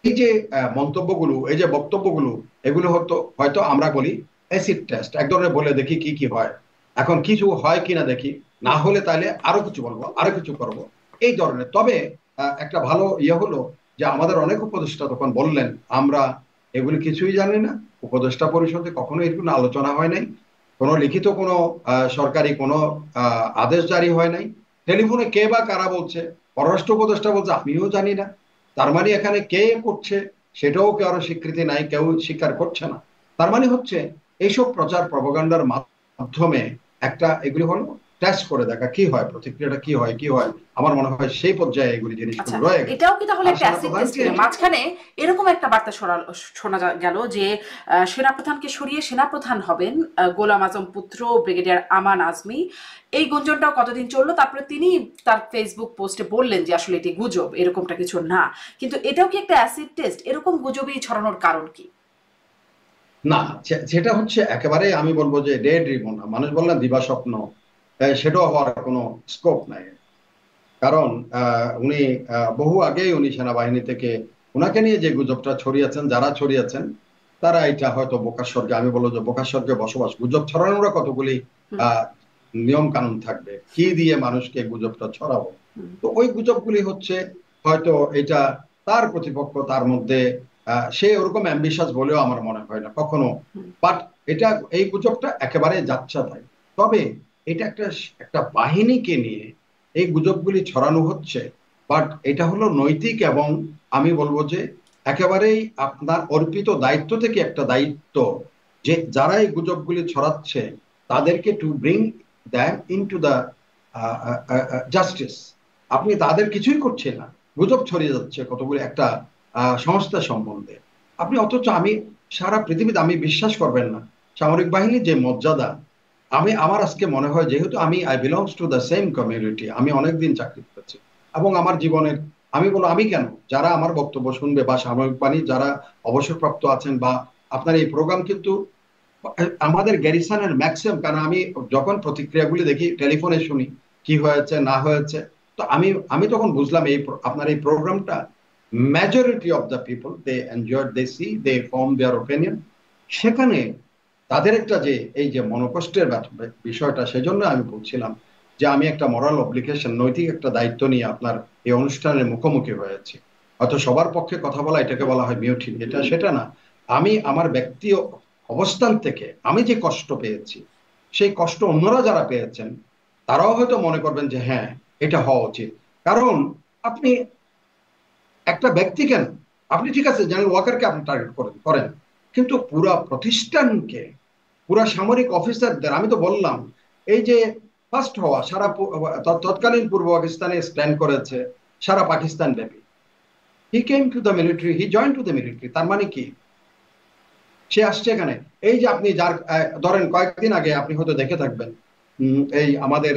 এই যে মন্তব্যগুলো, এই যে বক্তব্যগুলো, এগুলো হয়তো হয়তো আমরা বলি অ্যাসিড টেস্ট, এক ধরনের বলে দেখি কি কি হয়। এখন কিছু হয় কিনা দেখি, না হলে তাহলে আরো কিছু বলবো, আরো কিছু করব, এই ধরনের। তবে একটা ভালো ইয়ে হলো যে আমাদের অনেক উপদেষ্টা তখন বললেন আমরা এগুলি কিছুই জানি না, উপদেষ্টা পরিষদে কখনো এরকম আলোচনা হয় নাই, কোনো লিখিত কোনো সরকারি কোনো আদেশ জারি হয় নাই, টেলিফোনে কে বা কারা বলছে, পররাষ্ট্র উপদেষ্টা বলছে আমিও জানি না। তার মানে এখানে কে করছে সেটাও কারো স্বীকৃতি নাই, কেউ স্বীকার করছে না। তার মানে হচ্ছে এইসব প্রচার প্রপাগান্ডার মাধ্যমে একটা এগুলি হলো টেস্ট করে দেখা কি হয়, প্রতিক্রিয়াটা কি হয় কি হয়। আমার মনে হয় সেই পর্যায়ে এগুলি জিনিসগুলো আচ্ছা, রয়ে গেছে। এটাও কি তাহলে আর একটা অ্যাসিড টেস্ট সেনাপ্রধানকে কিনা? মাঝখানে এরকম একটা বার্তা শোনা গেল যে সেনাপ্রধানকে সরিয়ে সেনাপ্রধান হবেন গোলাম আজম পুত্র ব্রিগেডিয়ার আমান আজমি। এই গুঞ্জনটাও কতদিন চললো, তারপরে তিনি তার ফেসবুক পোস্টে বললেন যে আসলে এটি গুজব, এরকমটা কিছু না। কিন্তু এটাও কি একটা অ্যাসিড টেস্ট? এরকম গুজবই ছড়ানোর কারণ কি? না, সেটা হচ্ছে একেবারে আমি বলবো যে ডে ড্রিমন, মানুষ বললেন দিবা স্বপ্ন, সেটাও হওয়ার কোনো স্কোপ নাই। কারণ উনি বহু আগেই উনি সেনাবাহিনী থেকে উনাকে নিয়ে যে গুজবটা ছড়িয়েছেন, যারা ছড়িয়েছেন তারা এটা হয়তো বোকার স্বর্গে, আমি বলবো যে বোকার স্বর্গে বসবাস। গুজব ছড়ানোর কতগুলি আহ নিয়ম কানুন থাকবে, কি দিয়ে মানুষকে গুজবটা ছড়াবো। তো ওই গুজবগুলি হচ্ছে হয়তো এটা তার প্রতিপক্ষ তার মধ্যে সে ওরকম অ্যাম্বিশাস বলেও আমার মনে হয় না কখনো। বাট এটা এই গুজবটা একেবারে যাচ্ছেতাই। তবে এটা একটা একটা বাহিনীকে নিয়ে এই গুজবগুলি ছড়ানো হচ্ছে। বাট এটা হলো নৈতিক এবং আমি বলবো যে একেবারেই আপনার অর্পিত দায়িত্ব থেকে একটা দায়িত্ব, যে যারা এই গুজবগুলি ছড়াচ্ছে তাদেরকে to bring them into the justice. আপনি তাদের কিছুই করছেন না, গুজব ছড়িয়ে যাচ্ছে কতগুলি একটা সংস্থা সম্বন্ধে আপনি, অথচ আমি সারা পৃথিবীতে আমি বিশ্বাস করবেন না সামরিক বাহিনীর যে মর্যাদা, আমি আমার আজকে মনে হয় যেহেতু আমি I belongs to the same community, আমি অনেকদিন চাকরি করেছি এবং আমার জীবনের আমি বলো আমি কেন, যারা আমার বক্তব্য শুনবে বা সামরিক বাহিনী যারা অবসরপ্রাপ্ত আছেন বা আপনার এই প্রোগ্রাম কিন্তু আমাদের গ্যারিসনের ম্যাক্সিমাম, কারণ আমি যখন প্রতিক্রিয়াগুলি দেখি টেলিফোনে শুনি কি হয়েছে না হয়েছে, তো আমি আমি তখন বুঝলাম এই আপনার এই প্রোগ্রামটা majority of the people they enjoy, they see, they form their opinion. সেখানে তাদের একটা যে এই যে মনোকষ্টের বিষয়টা, সেজন্য আমি বলছিলাম যে আমি একটা মরাল অব্লিগেশন, নৈতিক একটা দায়িত্ব নিয়ে আপনার এই অনুষ্ঠানের মুখোমুখি হয়েছি। হয়তো সবার পক্ষে কথা বলা এটাকে বলা হয় মিউটিনি, এটা সেটা না। আমি আমার ব্যক্তি অবস্থান থেকে আমি যে কষ্ট পেয়েছি, সেই কষ্ট অন্যরা যারা পেয়েছেন তারাও হয়তো মনে করবেন যে হ্যাঁ এটা হওয়া উচিত। কারণ আপনি একটা ব্যক্তি কেন, আপনি ঠিক আছে জেনারেল ওয়াকারকে আপনি টার্গেট করেন, কিন্তু পুরা প্রতিষ্ঠানকে, পুরা সামরিক অফিসারদের, আমি তো বললাম এই যে ফার্স্ট হওয়া সারা তৎকালীন পূর্ব পাকিস্তানে স্ট্যান্ড করেছে সারা পাকিস্তান ব্যাপী, he came to the military, he join to the military. তার মানে কি সে আসছে এখানে। এই যে আপনি যার ধরেন কয়েকদিন আগে আপনি হয়তো দেখে থাকবেন এই আমাদের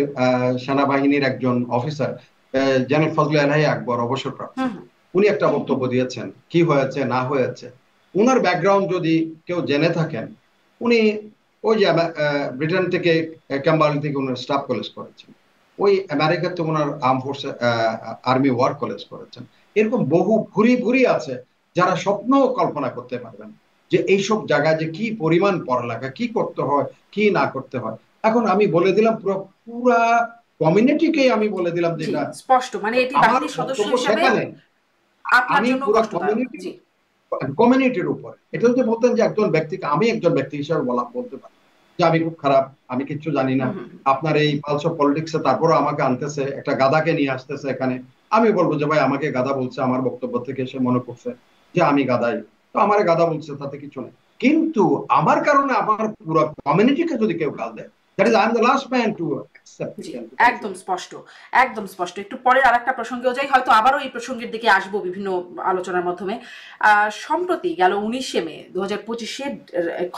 সেনাবাহিনীর একজন অফিসার জেনারেল ফজলে এলাহি আকবর অবসরপ্রাপ্ত, উনি একটা বক্তব্য দিয়েছেন কি হয়েছে না হয়েছে। উনার ব্যাকগ্রাউন্ড যদি কেউ জেনে থাকেন, উনি ওই যে ব্রিটেন থেকে ক্যাম্বারলি থেকে উনার স্টাফ কলেজ করেছেন, ওই আমেরিকাতে ওনার arm force army war college করেছেন। এরকম বহু ভুরি ভুরি আছে যারা স্বপ্ন কল্পনা করতে পারবেন যে এইসব জায়গায় যে কি পরিমাণ পড়ালেখা, কি করতে হয় কি না করতে হয়। এখন আমি বলে দিলাম পুরা কমিউনিটিকে আমি বলে দিলাম যেটা স্পষ্ট, মানে এটি আমার বাহিনীর সদস্য বক্তব্য হিসেবে সেখানে আপনার আমি জন্য পুরো কষ্টদায়ক। জি। কমিউনিটির উপর এটা যদি বলতেন যে একজন ব্যক্তিকে, আমি একজন ব্যক্তি হিসেবে বলতে পারি যে আমি খুব খারাপ, আমি কিচ্ছু জানি না, আপনার এই পালস অফ পলিটিক্সে তারপরও আমাকে আনতেছে একটা গাদাকে নিয়ে আসতেছে এখানে, আমি বলবো যে ভাই আমাকে গাদা বলছে, আমার বক্তব্য থেকে সে মনে করছে যে আমি গাদাই, তো আমার গাধা বলছে, তাতে কিছু নেই। কিন্তু আমার কারণে আমার পুরো কমিউনিটিকে যদি কেউ গাল দেয়, that is I am the last man to accept জি, ইট এন্ড টু একদম কনসিডার। স্পষ্ট, একদম স্পষ্ট। একটু পরের আরেকটা প্রসঙ্গেও যাই, হয়তো আবারও এই প্রসঙ্গের দিকে আসবো বিভিন্ন আলোচনার মাধ্যমে। সম্প্রতি গেল 19শে মে 2025-এর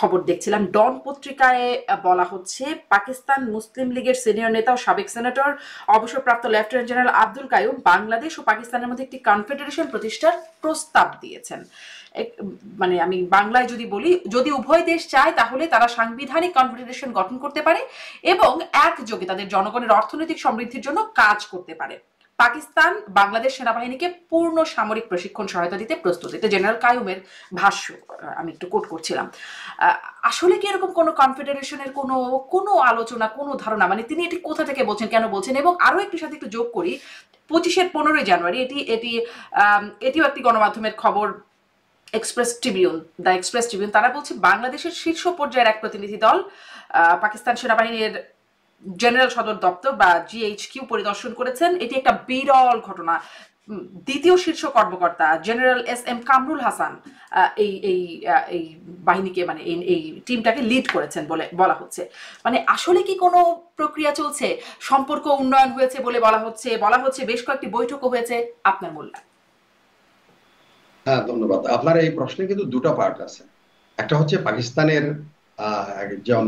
খবর দেখছিলাম, ডন পত্রিকায় বলা হচ্ছে পাকিস্তান মুসলিম লীগের সিনিয়র নেতা ও সাবেক সেনেটর অবসরপ্রাপ্ত লেফটেন্যান্ট জেনারেল আব্দুল কাইয়ুম বাংলাদেশ ও পাকিস্তানের মধ্যে একটি কনফেডারেশন প্রতিষ্ঠার প্রস্তাব দিয়েছেন। মানে আমি বাংলায় যদি বলি, যদি উভয় দেশ চায় তাহলে তারা সাংবিধানিক কনফেডারেশন গঠন করতে পারে এবং একযোগে তাদের জনগণের অর্থনৈতিক সমৃদ্ধির জন্য কাজ করতে পারে। পাকিস্তান বাংলাদেশ সেনাবাহিনীকে পূর্ণ সামরিক প্রশিক্ষণ সহায়তা দিতে প্রস্তুত। এটা জেনারেল কাইয়ুমের ভাষ্য, আমি একটু কোট করছিলাম। আসলে কি এরকম কোনো কনফেডারেশনের কোনো কোনো আলোচনা, কোনো ধারণা, মানে তিনি এটি কোথা থেকে বলছেন, কেন বলছেন? এবং আরো একটু সাথে একটু যোগ করি, 25-এর 15ই জানুয়ারি এটি এটি এটিও একটি গণমাধ্যমের খবর, দ্য এক্সপ্রেস ট্রিবিউন, তারা বলছে বাংলাদেশের শীর্ষ পর্যায়ের এক প্রতিনিধি দল পাকিস্তান সেনাবাহিনীর জেনারেল সদর দপ্তর বা জিএইচকিউ পরিদর্শন করেছেন। এটি একটা বিরল ঘটনা। দ্বিতীয় শীর্ষ কর্মকর্তা General S M Kamrul Hasan এই এই এই বাহিনীকে, মানে এই টিমটাকে লিড করেছেন বলে বলা হচ্ছে। মানে আসলে কি কোনো প্রক্রিয়া চলছে? সম্পর্ক উন্নয়ন হয়েছে বলে বলা হচ্ছে বেশ কয়েকটি বৈঠকও হয়েছে। আপনার মূল্যায়ন? হ্যাঁ, ধন্যবাদ। আপনার এই প্রশ্নে কিন্তু দুটো পার্ট আছে। একটা হচ্ছে পাকিস্তানের একজন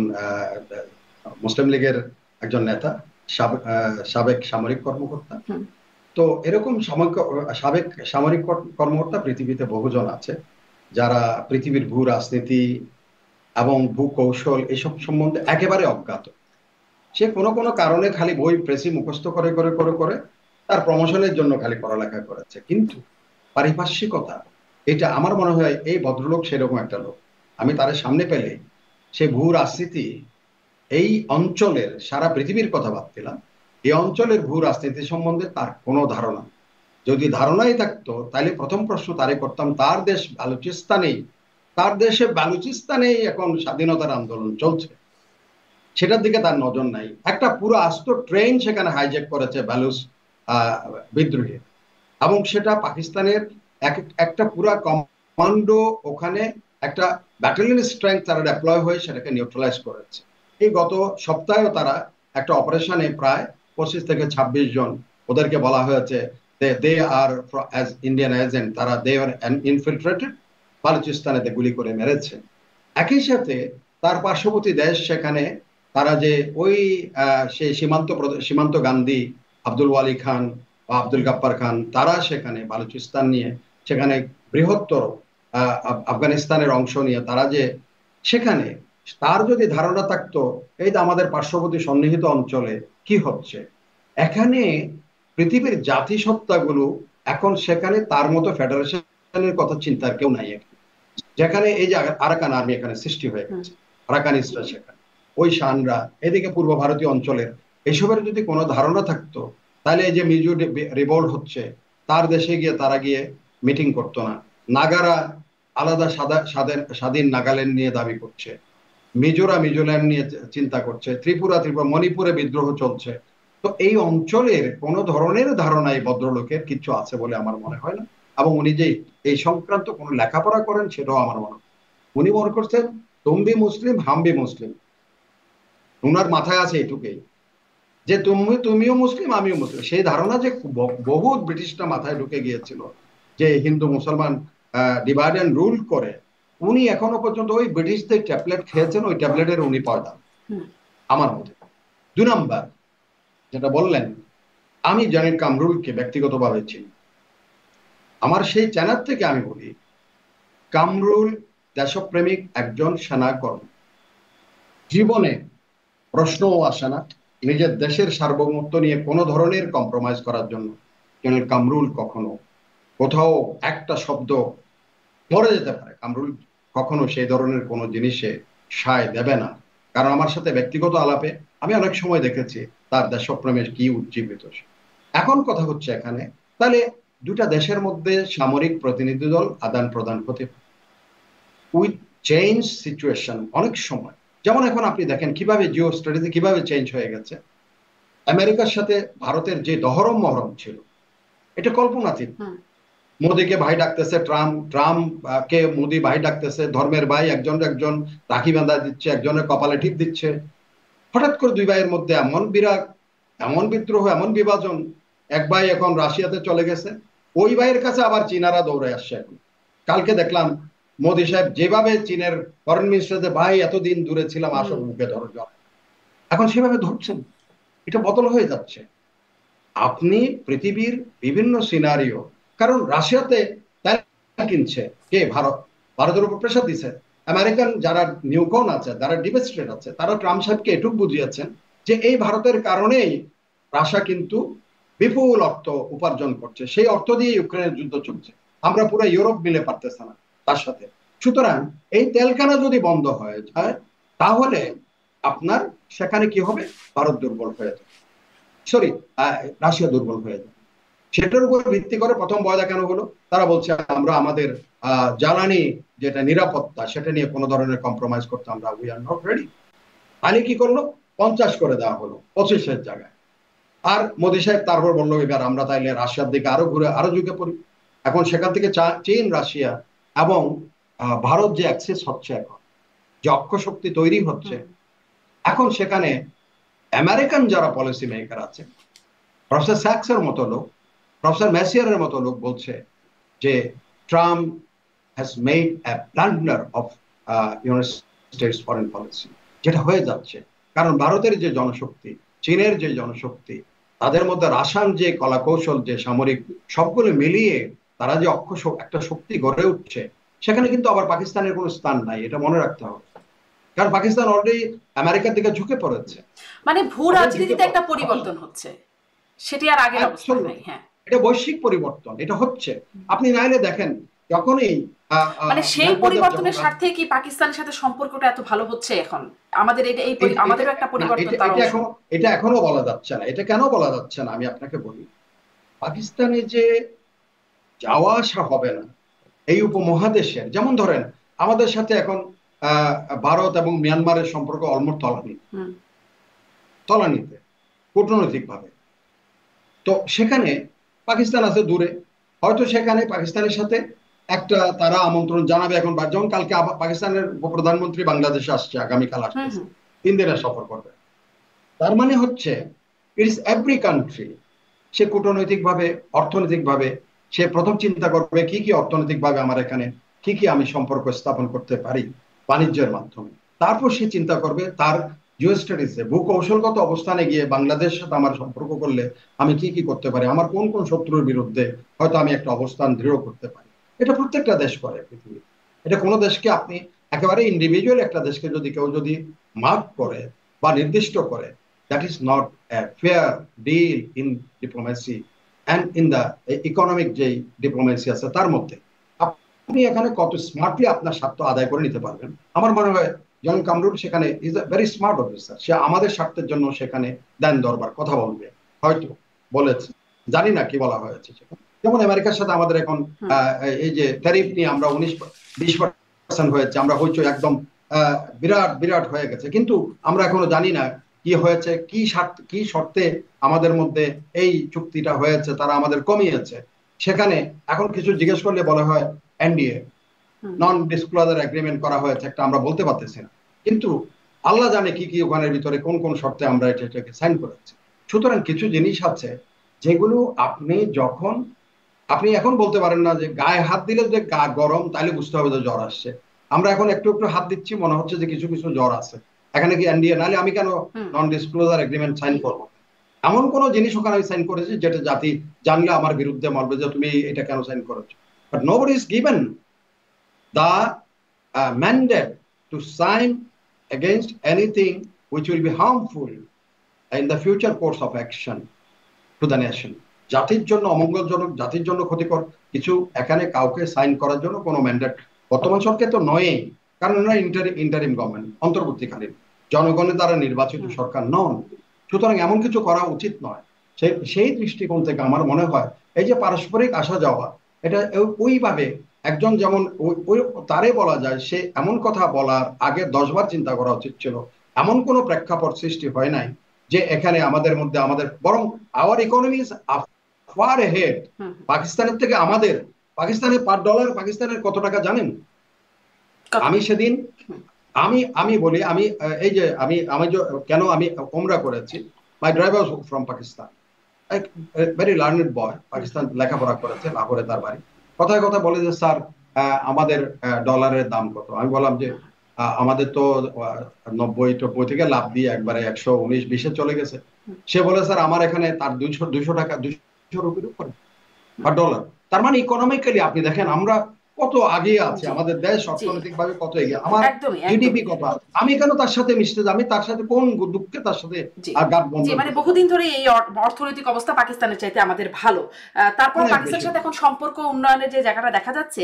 মুসলিম লীগের একজন নেতা, সাবেক সামরিক কর্মকর্তা। তো এরকম সাবেক সামরিক কর্মকর্তা পৃথিবীতে বহুজন আছে যারা পৃথিবীর ভূ রাজনীতি এবং ভূ কৌশল এসব সম্বন্ধে একেবারে অজ্ঞাত। সে কোনো কোনো কারণে খালি বই প্রেসি মুখস্থ করে করে করে করে তার প্রমোশনের জন্য খালি পড়ালেখা করেছে। কিন্তু পারিপার্শ্বিকতা, এটা আমার মনে হয় এই ভদ্রলোক সেরকম একটা লোক। আমি তার সামনে পেলে সে ভূ রাজনীতি, এই অঞ্চলের, সারা পৃথিবীর কথা ভাবছিলাম, এই অঞ্চলের ভূ রাজনীতি সম্বন্ধে তার কোনো ধারণা, যদি ধারণাই থাকতো তাহলে প্রথম প্রশ্ন তারে করতাম, তার দেশ বালুচিস্তানেই, তার দেশে বালুচিস্তানেই এখন স্বাধীনতার আন্দোলন চলছে, সেটার দিকে তার নজর নাই। একটা পুরো আস্ত ট্রেন সেখানে হাইজ্যাক করেছে বালুচ বিদ্রোহী, এবং সেটা পাকিস্তানের একটা পুরা কমান্ডো, ওখানে একটা ব্যাটালিয়ন স্ট্রেংথ তারা ডেপ্লয় হয়ে সেটাকে নিউট্রালাইজ করেছে। এই গত সপ্তাহেও তারা একটা অপারেশনে প্রায় 25 থেকে 26 জন, ওদেরকে বলা হয়েছে দে আর অ্যাজ ইন্ডিয়ান এজেন্ট, তারা দে আর ইনফিলট্রেটেড, বালুচিস্তানেতে গুলি করে মেরেছে। একই সাথে তার পার্শ্ববর্তী দেশ, সেখানে তারা যে ওই সেই সীমান্ত গান্ধী, আব্দুল ওয়ালি খান বা আব্দুল গাপ্পার খান, তারা সেখানে বালুচিস্তান নিয়ে, সেখানে বৃহত্তর আফগানিস্তানের অংশ নিয়ে তারা যে সেখানে, তার যদি ধারণা থাকতো এই যে আমাদের পার্শ্ববর্তী সন্নিহিত অঞ্চলে কি হচ্ছে, এখানে পৃথিবীর জাতিসত্তাগুলো এখন সেখানে তার মতো ফেডারেশনের কথা চিন্তার কেউ নাই। যেখানে এই যে আরাকান আর্মি এখানে সৃষ্টি হয়ে গেছে, আরাকানিস্টরা সেখানে, ওই শানরা এদিকে পূর্ব ভারতীয় অঞ্চলের, এসবের যদি কোনো ধারণা থাকতো তাহলে এই যে মিজো রিভোল্ট হচ্ছে, তার দেশে গিয়ে তারা গিয়ে মিটিং করতো না। নাগারা আলাদা স্বাধীন নাগাল্যান্ড নিয়ে দাবি করছে, মিজোরা মিজোল্যান্ড নিয়ে চিন্তা করছে, ত্রিপুরা মণিপুরে বিদ্রোহ চলছে। তো এই অঞ্চলের কোন ধরনের ধারণা এই ভদ্রলোকের কিছু আছে বলে আমার মনে হয় না। এবং উনি যে এই সংক্রান্ত কোনো লেখাপড়া করেন সেটাও আমার মনে হয়। উনি মনে করছেন তুমি মুসলিম, হামবি মুসলিম। উনার মাথায় আছে এটুকুই, যে তুমিও মুসলিম, আমিও মুসলিম। সেই ধারণা যে বহু ব্রিটিশরা মাথায় ঢুকে গিয়েছিল যে হিন্দু মুসলমান ডিভাইড অ্যান্ড রুল করে, উনি এখনো পর্যন্ত ওই ব্রিটিশদের ট্যাবলেট খেয়েছেন, ওই ট্যাবলেটের উনি পয়দা আমার মতে। 2 নাম্বার যেটা বললেন, আমি জেনারেল কামরুলকে ব্যক্তিগতভাবে চিনি। আমার সেই চেনার থেকে আমি বলি, কামরুল দেশপ্রেমিক একজন সেনাকর্মী, জীবনে প্রশ্নও আসে না নিজের দেশের সার্বভৌমত্ব নিয়ে কোনো ধরনের কম্প্রোমাইজ করার জন্য। জেনারেল কামরুল কখনো কোথাও একটা শব্দ মরে যেতে পারে, কামরুল কখনো সেই ধরনের কোনো জিনিসে সায় দেবে না। কারণ আমার সাথে ব্যক্তিগত আলাপে আমি অনেক সময় দেখেছি তার দেশপ্রেমের কি উজ্জীবিত। এখন কথা হচ্ছে এখানে, তাহলে দুটা দেশের মধ্যে সামরিক প্রতিনিধি দল আদান প্রদান হতে পারে উইথ চেঞ্জ সিচুয়েশন অনেক সময়। যেমন এখন আপনি দেখেন কিভাবে জিও স্ট্র্যাটেজি কিভাবে চেঞ্জ হয়ে গেছে। আমেরিকার সাথে ভারতের যে দহরম মহরম ছিল, এটা কল্পনাতীত। মোদিকে ভাই ডাকতেছে ট্রাম্প, ট্রাম্প কে মোদি ভাই ডাকতেছে, ধর্মের ভাই, একজন একজন রাখি বাঁধা দিচ্ছে, একজনের কপালে টিপ দিচ্ছে। হঠাৎ করে দুই ভাইয়ের মধ্যে এমন বিরাগ, এমন বিদ্রোহ, এমন বিভাজন। এক ভাই এখন রাশিয়াতে চলে গেছে, ওই ভাইয়ের কাছে আবার চীনারা দৌড়ে আসছে এখন। কালকে দেখলাম মোদি সাহেব যেভাবে চীনের ফরেন মিনিস্টারদের, ভাই এতদিন দূরে ছিলাম, আসো মুখে ধরো জল, এখন সেভাবে ধরছেন। এটা বদল হয়ে যাচ্ছে। আপনি পৃথিবীর বিভিন্ন সিনারিও, কারণ রাশিয়াতে তেল কিনছে কে? ভারত। ভারতের উপর প্রেশার দিচ্ছে আমেরিকান যারা নিউকন আছে, যারা ডিপস্টেট আছে, তারা ট্রাম্প সাহেবকে এটুকু বুঝিয়েছেন যে এই ভারতের কারণেই রাশিয়া কিন্তু বিপুল অর্থ উপার্জন করছে, সেই অর্থ দিয়ে ইউক্রেনের যুদ্ধ চলছে, আমরা পুরো ইউরোপ মিলে পারতেছে না তার সাথে। সুতরাং এই তেলখানা যদি বন্ধ হয়ে যায়, তাহলে আপনার সেখানে কি হবে? ভারত দুর্বল হয়ে যাবে, সরি, রাশিয়া দুর্বল হয়ে যাবে। সেটার উপর ভিত্তি করে প্রথম ভয় দেখানো হলো, তারা বলছে আমরা আমাদের জ্বালানি যেটা নিরাপত্তা, সেটা নিয়ে কোনো ধরনের কম্প্রোমাইজ করতে আমরা উই আর নট রেডি। তাহলে কি করলো? 50 করে দেওয়া হলো 25-এর জায়গায়। আর মোদী সাহেব তারপর বললো এবার আমরা তাইলে রাশিয়ার দিকে আরো ঘুরে আরো ঝুঁকে পড়ি। এখন সেখান থেকে চীন, রাশিয়া এবং ভারত যে অ্যাক্সেস হচ্ছে, এখন যে অক্ষ শক্তি তৈরি হচ্ছে, এখন সেখানে আমেরিকান যারা পলিসি মেকার আছে, প্রফেসর স্যাক্সের মতো লোক, প্রফেসর ম্যাসিয়ারের মতো লোক বলছে যে Trump has made a blunder of United states foreign policy, যেটা হয়ে যাচ্ছে। কারণ ভারতের যে জনশক্তি, চীনের যে জনশক্তি, তাদের মধ্যে রাসায়ন যে কলা কৌশল, যে সামরিক, সবগুলো মিলিয়ে তারা যে একটা শক্তি গড়ে উঠছে, সেখানে কিন্তু আবার পাকিস্তানের কোনো স্থান নাই, এটা মনে রাখতে হবে। কারণ পাকিস্তান অলরেডি আমেরিকার দিকে ঝুঁকে পড়েছে, মানে ভূ রাজনীতিতে একটা পরিবর্তন হচ্ছে, সেটি আর আগের অবস্থা নাই। হ্যাঁ, এটা বৈশ্বিক পরিবর্তন, এটা হচ্ছে। আপনি নাইলে দেখেন যখনই মানে সেই পরিবর্তনের স্বার্থে কি পাকিস্তানের সাথে সম্পর্কটা এত ভালো হচ্ছে এখন? আমাদের আমাদেরও একটা পরিবর্তন তার অংশ। এটা এখনো বলা যাচ্ছে না। এটা কেন বলা যাচ্ছে না আমি আপনাকে বলি। পাকিস্তানে যে যাওয়া আসা হবে না এই উপমহাদেশের, যেমন ধরেন আমাদের সাথে এখন ভারত এবং মিয়ানমারের সম্পর্ক অলমোস্ট তলানিতে কূটনৈতিক ভাবে। তো সেখানে পাকিস্তান আছে দূরে, হয়তো সেখানে পাকিস্তানের সাথে একটা তারা আমন্ত্রণ জানাবে এখন, যেমন কালকে পাকিস্তানের উপপ্রধানমন্ত্রী বাংলাদেশে আসছে, আগামীকাল আসছে, 3 দিনের সফর করবে। তার মানে হচ্ছে ইটস এভরি কান্ট্রি, সে কূটনৈতিক ভাবে, অর্থনৈতিক ভাবে সে প্রথম চিন্তা করবে কি কি অর্থনৈতিক ভাবে আমার এখানে কি কি আমি সম্পর্ক স্থাপন করতে পারি বাণিজ্যের মাধ্যমে। তারপর সে চিন্তা করবে তার জিও স্টাডিজে, ভূকৌশলগত অবস্থানে গিয়ে বাংলাদেশের সাথে আমার সম্পর্ক করলে আমি কি কি করতে পারি, আমার কোন কোন শত্রুর বিরুদ্ধে হয়তো আমি একটা অবস্থান দৃঢ় করতে পারি। এটা প্রত্যেকটা দেশ করে পৃথিবীর। এটা কোনো দেশকে আপনি একেবারে ইন্ডিভিজুয়াল একটা দেশকে যদি কেউ যদি মার্ক করে বা নির্দিষ্ট করে, that is not a fair deal in diplomacy and in the economic যে ডিপ্লোমেসি আছে তার মধ্যে। আপনি এখানে কত স্মার্টলি আপনার স্বার্থ আদায় করে নিতে পারবেন। আমার মনে হয় জন কামরুল সেখানে is a very smart officer, সে আমাদের স্বার্থের জন্য সেখানে দেন দরবার কথা বলবে, হয়তো বলেছে, জানি না কি বলা হয়েছে সেখানে। যেমন আমেরিকার সাথে আমাদের এখন এই যে ট্যারিফ নিয়ে আমরা 19-20% হয়েছে, আমরা হইচই একদম বিরাট বিরাট হয়ে গেছে, কিন্তু আমরা এখনো জানি না কি হয়েছে, কি শর্তে আমাদের মধ্যে এই চুক্তিটা হয়েছে, তারা আমাদের কমিয়েছে। সেখানে এখন কিছু জিজ্ঞেস করলে বলা হয় এনডিএ, নন ডিসক্লোজার এগ্রিমেন্ট করা হয়েছে একটা, আমরা বলতে পারতেছি না, কিন্তু আল্লাহ জানে কি কি ওখানের ভিতরে কোন কোন শর্তে আমরা এটাকে সাইন করেছি। সুতরাং কিছু জিনিস আছে যেগুলো আপনি এখন বলতে পারেন না যে গায়ে হাত দিলে যে গা গরম তাহলে বুঝতে হবে যে জ্বর আসছে। আমরা এখন একটু একটু হাত দিচ্ছি, মনে হচ্ছে যে কিছু কিছু জ্বর আছে, এখানে কি এনডিএ, নাহলে আমি কেন নন ডিসক্লোজার এগ্রিমেন্ট সাইন করবো? এমন কোন জিনিস ওখানে আমি সাইন করেছি যেটা জাতি জানলে আমার বিরুদ্ধে বলবে যে তুমি এটা কেন সাইন করেছো। But nobody is given the mandate to sign against anything which will be harmful in the future course of action to the nation. জাতির জন্য অমঙ্গলজনক, জাতির জন্য ক্ষতিকর কিছু এখানে কাউকে সাইন করার জন্য কোনো ম্যান্ডেট বর্তমান সরকার তো নয়ই, কারণ এরা ইন্টারিম গভর্নমেন্ট, অন্তর্বর্তীকালীন, জনগণের দ্বারা নির্বাচিত সরকার নন। সুতরাং এমন কিছু করা উচিত নয়। সেই দৃষ্টিকোণ থেকে আমার মনে হয় এই যে পারস্পরিক আসা যাওয়া, এটা ওইভাবে একজন যেমন তারে বলা যায়, সে এমন কথা বলার আগে 10 বার চিন্তা করা উচিত ছিল। এমন কোনো প্রেক্ষাপট সৃষ্টি হয় নাই যে এখানে আমাদের মধ্যে বরং hour economy is far head, পাকিস্তানের থেকে আমাদের পাকিস্তানের পার ডলার পাকিস্তানের কত টাকা জানেন? কত? আমি সেদিন হুম, আমি আমি বলি আমি এই যে আমি কেন আমি ওমরা করেছি। My driver from Pakistan, very learned boy, hmm, Pakistan লেখাপড়া করেছে, লাহোরে তার বাড়ি। কথায় কথা বলে যে স্যার আমাদের ডলারের দাম কত। আমি বললাম যে আমাদের তো 90-90 থেকে লাভ দিয়ে একবারে 119-20-এ চলে গেছে। হুম। সে বলে স্যার আমার এখানে তার 200 টাকা, 200 রুপির উপরে পার ডলার। তার মানে ইকোনমিক্যালি আপনি দেখেন আমরা কত আগে আছে, জি, আমাদের দেশ জি, অর্থনৈতিক ভাবে কত এগিয়ে। আমার একদমই, জিডিপি একদমই। কত, আমি কেন তার সাথে মিশতে যাই? আমি তার সাথে কোন দুঃখে তার সাথে জি, গাঁট জি, বন্ধন মানে করতে বহুদিন যাবো? ধরে এই অর্থনৈতিক অবস্থা পাকিস্তানের চাইতে আমাদের ভালো। তারপরও অনেক পাকিস্তানের বেশি সাথে ভালো। এখন সম্পর্ক উন্নয়নের যে জায়গাটা দেখা যাচ্ছে,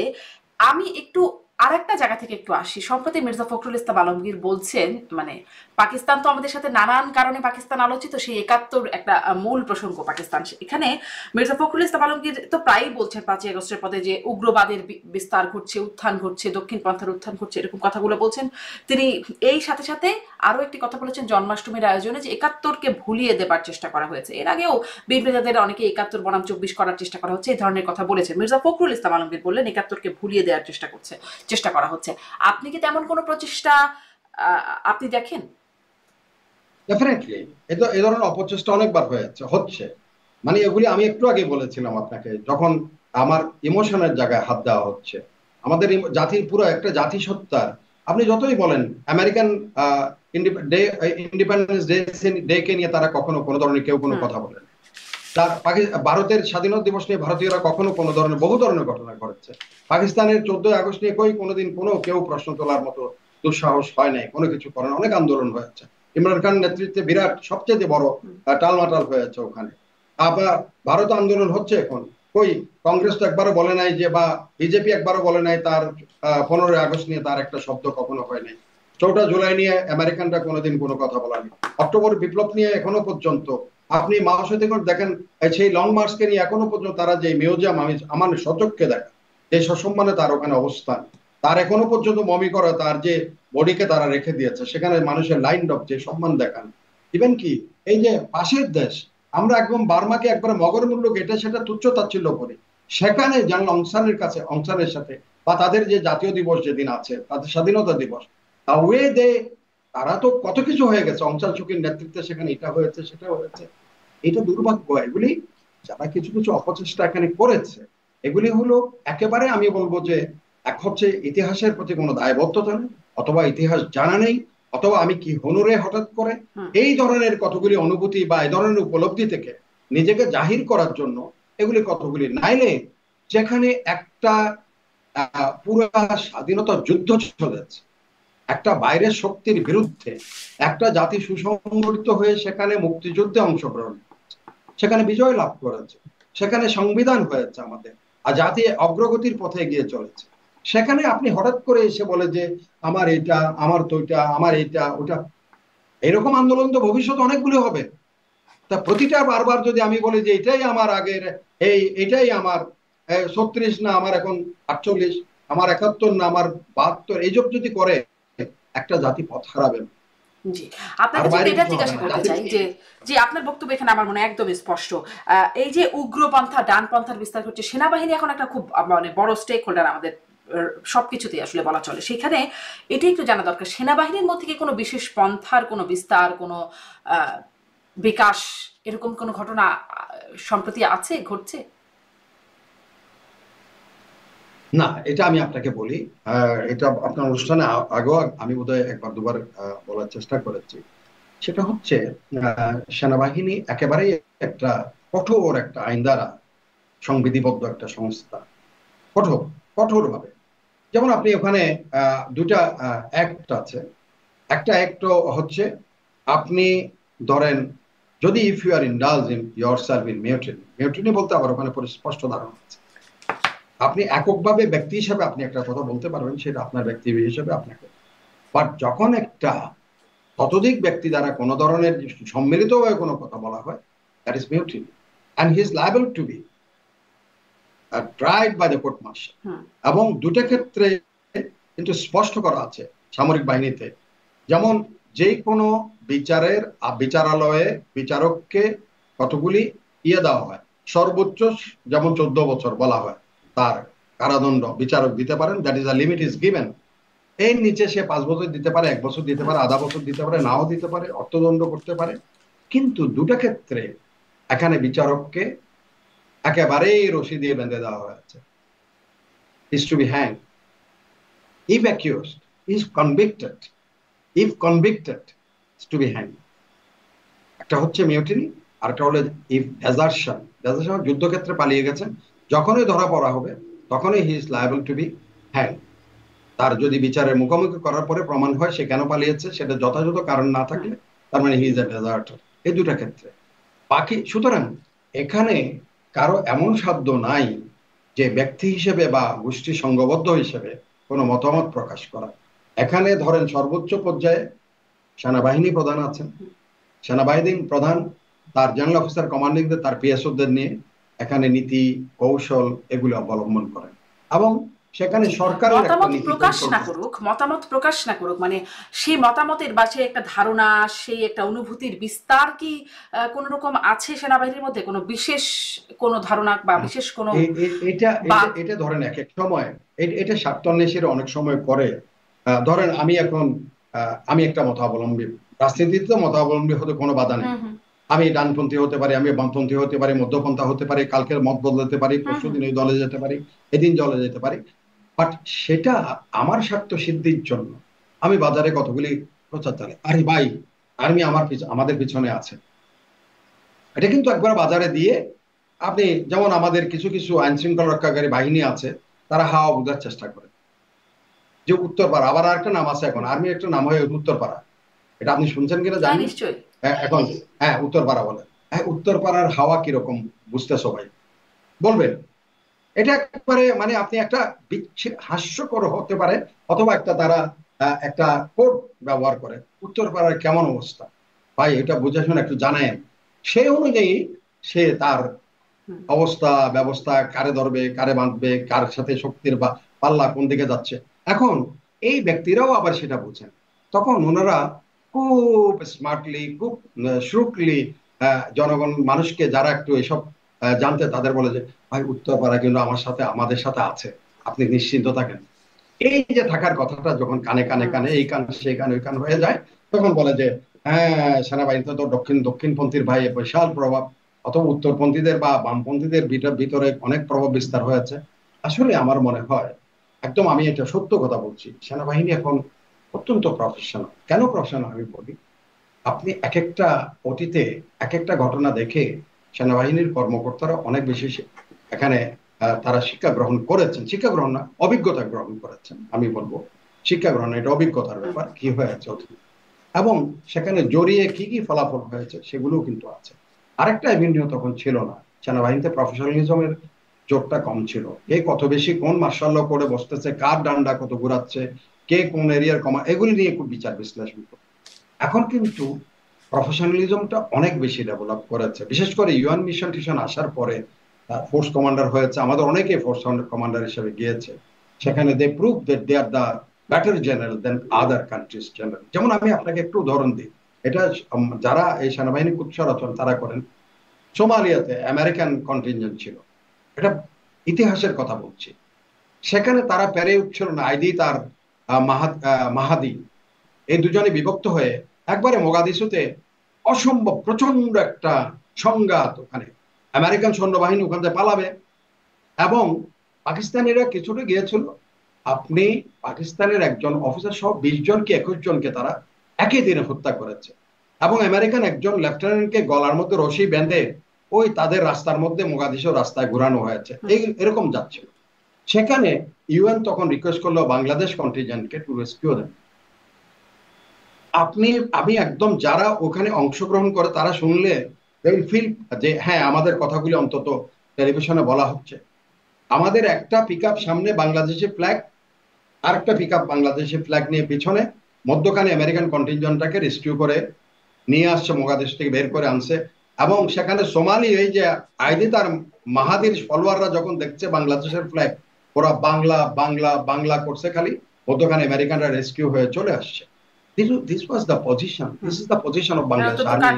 আমি একটু আরেকটা জায়গা থেকে একটু আসি। সম্প্রতি মির্জা ফখরুল ইসলাম আলমগীর বলছেন, মানে পাকিস্তান তো আমাদের সাথে নানান কারণে পাকিস্তান আলোচিত, সেই ৭১ একটা মূল প্রসঙ্গ পাকিস্তান। এখানে মির্জা ফখরুল ইসলাম আলমগীর তো প্রায়ই বলছেন ৫ই আগস্টের পদে যে উগ্রবাদের বিস্তার ঘটছে, উত্থান ঘটছে, দক্ষিণ পন্থার উত্থান ঘটছে, এরকম কথাগুলো বলছেন তিনি। এই সাথে সাথে আরো একটি কথা বলেছেন জন্মাষ্টমীর আয়োজনে, যে ৭১কে ভুলিয়ে দেবার চেষ্টা করা হয়েছে। এর আগেও বিপ্লবীদের অনেকে ৭১ বনাম ২৪ করার চেষ্টা করা হচ্ছে, এই ধরনের কথা বলেছেন। মির্জা ফখরুল ইসলাম আলমগীর বললেন ৭১কে ভুলিয়ে দেওয়ার চেষ্টা করা হচ্ছে। আপনি কি তেমন কোনো প্রচেষ্টা আপনি দেখেন? ডেফিনেটলি এ ধরনের অপচেষ্টা অনেকবার হচ্ছে। মানে এগুলি আমি একটু আগে বলেছিলাম আপনাকে, যখন আমার ইমোশনের জায়গায় হাত দেওয়া হচ্ছে। আমাদের জাতির পুরো একটা জাতিসত্তার, আপনি যতই বলেন আমেরিকান ডে, ইন্ডিপেন্ডেন্স ডে কে নিয়ে তারা কখনো কোনো ধরনের কেউ কোনো হুম, কথা বলেন। তার ভারতের স্বাধীনতা দিবস নিয়ে ভারতীয়রা কখনো কোনো ধরনের বহু ধরনের ঘটনা ঘটেছে। পাকিস্তানের 14ই আগস্ট নিয়ে কোনোদিন কোনো কেউ প্রশ্ন তোলার মতো দুঃসাহস হয় নাই, কোনো কিছু করেন, অনেক আন্দোলন হয়েছে। ইমরান খান নেতৃত্বে বিরাট সবচেয়ে বড় টালমাটাল হয়েছে ওখানে। আবার ভারত আন্দোলন হচ্ছে এখন, কই কংগ্রেস তো একবারও বলে নাই যে, বা বিজেপি একবারও বলে নাই তার 15ই আগস্ট নিয়ে তার একটা শব্দ কখনো হয় নাই। 4টা জুলাই নিয়ে আমেরিকানরা কোনোদিন কোনো কথা বলেনি। অক্টোবর বিপ্লব নিয়ে এখনো পর্যন্ত আপনি মাওসেতুং দেখেন, সেই লং মার্চকে নিয়ে এখনো পর্যন্ত তারা যে মিউজিয়াম, আমি আমার সচক্ষে দেখা, যে সসম্মানে তার ওখানে অবস্থান, তার এখনো পর্যন্ত মমি করা তার যে বডিকে তারা রেখে দিয়েছে, সেখানে মানুষের লাইন অফ যে সম্মান দেখান। ইভেন কি এই যে পাশের দেশ, আমরা একদম বার্মাকে একবারে মগর মূল্য গেটে সেটা তুচ্ছ তাচ্ছিল্য করি, সেখানে যেন অংশানের কাছে, অংশানের সাথে, বা তাদের যে জাতীয় দিবস যেদিন আছে, তাদের স্বাধীনতা দিবস, ওয়ে দে, তারা তো কত কিছু হয়ে গেছে অং সান সুকির নেতৃত্বে, সেখানে এটা হয়েছে সেটা হয়েছে। এটা দুর্ভাগ্য। এগুলি যারা কিছু কিছু অপচেষ্টা এখানে করেছে, এগুলি হলো একেবারে আমি বলবো যে, এক হচ্ছে ইতিহাসের প্রতি কোনো দায়বদ্ধতা নেই, অথবা ইতিহাস জানা নেই, অথবা আমি কি হনুরে হঠাৎ করে হুম, এই ধরনের কতগুলি অনুভূতি বা এই ধরনের উপলব্ধি থেকে নিজেকে জাহির করার জন্য এগুলি কতগুলি, নাইলে যেখানে একটা পুরা স্বাধীনতা যুদ্ধ চলেছে, একটা বাইরের শক্তির বিরুদ্ধে একটা জাতি সুসংগঠিত হয়ে সেখানে মুক্তিযুদ্ধে অংশগ্রহণ, সেখানে বিজয় লাভ করেছে, সেখানে সংবিধান হয়েছে আমাদের, আর জাতি অগ্রগতির পথে এগিয়ে চলেছে, সেখানে আপনি হঠাৎ করে এসে বলে যে আমার এটা, আমার তো ওইটা, আমার এইটা ওটা, এরকম আন্দোলন তো ভবিষ্যতে অনেকগুলো হবে। তা প্রতিটা বারবার যদি আমি বলি যে এটাই আমার আগের, এটাই আমার 36 না আমার এখন 48, আমার 71 না আমার 72, এইসব যদি করে একটা জাতি পথ হারাবে। জি। আপনার আর কাছে বাইরে এটা কিছু হবে জিজ্ঞাসা না করতে জাতি। চাই যে, যে আপনার বক্তব্য এখানে আমার মনে হয় একদম স্পষ্ট। এই যে উগ্রপন্থা, ডানপন্থার বিস্তার করছে, সেনাবাহিনী এখন একটা খুব মানে বড় স্টেক হোল্ডার আমাদের সবকিছুতেই আসলে বলা চলে। সেখানে এটাই একটু জানা দরকার, সেনাবাহিনীর মধ্যে কি কোনো বিশেষ পন্থার কোনো বিস্তার, কোনো আহ, বিকাশ, এরকম কোনো ঘটনা সম্প্রতি আছে, ঘটছে? না, এটা আমি আপনাকে বলি, এটা আপনার অনুষ্ঠানে আগেও আমি বোধহয় একবার দুবার বলার চেষ্টা করেছি। সেটা হচ্ছে সেনাবাহিনী একেবারেই একটা কঠোর একটা আইন দ্বারা সংবিধিবদ্ধ একটা সংস্থা, কঠোর, কঠোর ভাবে। যেমন আপনি ওখানে দুটা অ্যাক্ট আছে। একটা অ্যাক্ট হচ্ছে, আপনি ধরেন যদি if you are indulge in yourself in mutiny, mutiny বলতে আবার ওখানে স্পষ্ট ধারণা আছে, আপনি এককভাবে ব্যক্তি হিসেবে আপনি একটা কথা বলতে পারবেন, সেটা আপনার ব্যক্তি হিসেবে আপনাকে। বাট যখন একটা শতাধিক ব্যক্তি দ্বারা কোন ধরনের সম্মিলিতভাবে কোনো কথা বলা হয়, that is mutiny, and he is liable to be tried by the court martial. Hmm, এবং দুটো ক্ষেত্রে কিন্তু স্পষ্ট করা আছে সামরিক বাহিনীতে, যেমন যে কোনো বিচারের বিচারালয়ে বিচারককে কতগুলি দেওয়া হয়, সর্বোচ্চ যেমন 14 বছর বলা হয় তার কারাদণ্ড বিচারক দিতে পারেন, that is a limit is given. এর নিচে সে 5 বছর দিতে পারে, 1 বছর দিতে পারে, আধা বছর দিতে পারে, নাও দিতে পারে, অর্থদণ্ড করতে পারে। কিন্তু দুটো ক্ষেত্রে এখানে বিচারককে একেবারেই রশি দিয়ে বেঁধে দেওয়া হয়েছে, is to be hang if accused, is convicted, if convicted is to be hanged। একটা হচ্ছে মিউটিনি, আর একটা হলো ইফ ডেজার্শন। ডেজার্শন যুদ্ধক্ষেত্রে পালিয়ে গেছেন, যখনই ধরা পড়া হবে তখনই he is liable to be hang. তার যদি বিচারের মুখোমুখি করার পরে প্রমাণ হয় সে কেন পালিয়েছে, সেটা যথাযথ কারণ না থাকলে তার মানে হি ইজ এ ডেজার্টার। এই দুটা ক্ষেত্রে বাকি, সুতরাং এখানে কারো এমন সাধ্য নাই যে ব্যক্তি হিসেবে বা গোষ্ঠী সংঘবদ্ধ হিসেবে কোনো মতামত প্রকাশ করা। এখানে ধরেন সর্বোচ্চ পর্যায়ে সেনাবাহিনী প্রধান আছেন, সেনাবাহিনী প্রধান তার জেনারেল অফিসার কমান্ডিংদের, তার পিএসওদের নিয়ে এখানে নীতি কৌশল এগুলো অবলম্বন করেন, এবং সেখানে সরকারের একটা মতামত নীতি প্রকাশ কৌশল না করুক, মতামত প্রকাশ না করুক, মানে সেই মতামতের বা সেই একটা ধারণা, সেই একটা অনুভূতির বিস্তার কি কোন রকম আছে সেনাবাহিনীর মধ্যে? কোনো বিশেষ কোনো ধারণা বা বিশেষ কোনো এটা এটা ধরেন এক এক সময় এটা স্বার্থান্বেষীরা অনেক সময় করে। ধরেন আমি একটা মতাবলম্বী, রাজনীতিতে তো মতাবলম্বী হতে কোনো বাধা নেই। আমি ডানপন্থী হতে পারি, আমি বামপন্থী হতে পারি, মধ্যপন্থা হতে পারি, কালকের মত বদলাতে পারি, পরশুদিন ওই দলে যেতে পারি, এদিন দলে যেতে পারি। বাট সেটা আমার স্বার্থ সিদ্ধির জন্য আমি বাজারে কতগুলি প্রচার চালাই, আরে ভাই আর্মি আমাদের পিছনে আছে, এটা কিন্তু একবার বাজারে দিয়ে আপনি, যেমন আমাদের কিছু কিছু আইন শৃঙ্খলা রক্ষাকারী বাহিনী আছে, তারা হাওয়া বোঝার চেষ্টা করে যে উত্তরপাড়া, আবার আরেকটা নাম আছে এখন, আর্মির একটা নাম হয়ে উত্তরপাড়া, এটা আপনি শুনছেন কিনা জানি নিশ্চয়ই এখন। হ্যাঁ, উত্তরপাড়া বলে। হ্যাঁ, উত্তরপাড়ার হাওয়া কিরকম বুঝতে সবাই বলবেন। এটা একবারে মানে আপনি একটা হাস্যকর হতে পারে, অথবা তারা একটা কোড ব্যবহার করে, উত্তরপাড়ার কেমন অবস্থা ভাই এটা বুঝে শুনে একটু জানায়েন। সেই অনুযায়ী সে তার অবস্থা ব্যবস্থা কারে ধরবে, কারে বাঁধবে, কার সাথে শক্তির বা পাল্লা কোন দিকে যাচ্ছে। এখন এই ব্যক্তিরাও আবার সেটা বুঝেন, তখন ওনারা খুব স্মার্টলি, খুব শ্রুকলি জনগণ মানুষকে যারা একটু এসব জানতে, তাদের বলে যে ভাই উত্তরপাড়া কিন্তু আমাদের সাথে আছে, আপনি নিশ্চিন্ত থাকেন। এই যে থাকার কথাটা যখন কানে কানে কানে এই কান সেই কান ওই কান হয়ে যায়, তখন বলে যে হ্যাঁ সেনাবাহিনীতে তো দক্ষিণপন্থীর ভাই বিশাল প্রভাব, অথবা উত্তরপন্থীদের বা বামপন্থীদের ভিতরে অনেক প্রভাব বিস্তার হয়েছে। আসলে আমার মনে হয়, একদম আমি এটা সত্য কথা বলছি, সেনাবাহিনী এখন অত্যন্ত প্রফেশনাল। কেন প্রফেশনাল আমি বলি, আপনি এক একটা অতীতে এক একটা ঘটনা দেখে সেনাবাহিনীর কর্মকর্তারা অনেক বেশি এখানে তারা শিক্ষা গ্রহণ করেছেন, শিক্ষা গ্রহণ না, অভিজ্ঞতা গ্রহণ করেছেন। আমি বলবো শিক্ষা গ্রহণ এটা অভিজ্ঞতার ব্যাপার, কি হয়েছে এবং সেখানে জড়িয়ে কি কি ফলাফল হয়েছে সেগুলোও কিন্তু আছে। আরেকটা এভিনিউ তখন ছিল না, সেনাবাহিনীতে প্রফেশনালিজমের জোরটা কম ছিল। কে কত বেশি কোন মার্শাল করে বসতেছে, কার ডান্ডা কত ঘুরাচ্ছে, কে কোন এরিয়ার কমা, এগুলি নিয়ে খুব বিচার বিশ্লেষণ করে। এখন কিন্তু প্রফেশনালিজমটা অনেক বেশি ডেভেলপ করেছে, বিশেষ করে ইউএন মিশন টিশন আসার পরে ফোর্স কমান্ডার হয়েছে, আমাদের অনেকে ফোর্স কমান্ডার হিসেবে গিয়েছে। সেখানে they prove that they are the better general than other countries general. যেমন আমি আপনাকে একটু উদাহরণ দিই, এটা যারা এই সেনাবাহিনী কুৎসা রচনা তারা করেন, সোমালিয়াতে আমেরিকান কন্টিনজেন্ট ছিল, এটা ইতিহাসের কথা বলছি। সেখানে তারা পেরে উঠছিল না, আইদি তার মাহাদি, এই দুজনে বিভক্ত হয়ে একবারে মোগাদিসুতে অসম্ভব প্রচন্ড একটা সংঘাত, ওখানে আমেরিকান সৈন্যবাহিনী ওখান থেকে পালাবে, এবং পাকিস্তানিরা কিছুটা গিয়েছিল। আপনি পাকিস্তানের একজন অফিসার সহ 20 জনকে 21 জনকে তারা একই দিনে হত্যা করেছে, এবং আমেরিকান একজন লেফটেন্যান্টকে গলার মধ্যে রশি বেঁধে ওই তাদের রাস্তার মধ্যে মোগাদিসুর রাস্তায় ঘুরানো হয়েছে, এরকম যাচ্ছিল। সেখানে ইউএন তখন রিকোয়েস্ট করলো বাংলাদেশ কন্টিনজেন্টকে টু রেস্কিউ দেন। আমি একদম যারা ওখানে অংশগ্রহণ করে তারা শুনলে ফিল যে হ্যাঁ আমাদের কথাগুলি অন্তত টেলিভিশনে বলা হচ্ছে। আমাদের একটা পিকআপ সামনে বাংলাদেশি ফ্ল্যাগ, আর একটা পিকআপ বাংলাদেশি ফ্ল্যাগ নিয়ে পিছনে, মধ্যখানে আমেরিকান কন্টিনজেন্টটাকে রেস্কিউ করে নিয়ে আসছে, মোগাদিস থেকে বের করে আনছে। এবং সেখানে সোমালি এই যে আইদি তার মাহাদির ফলোয়াররা যখন দেখছে বাংলাদেশের ফ্ল্যাগ, ওরা বাংলা বাংলা বাংলা করছে খালি, মধ্যখানে আমেরিকানরা রেস্কিউ হয়ে চলে আসছে। This was the position. This is the position of Bangladesh Army.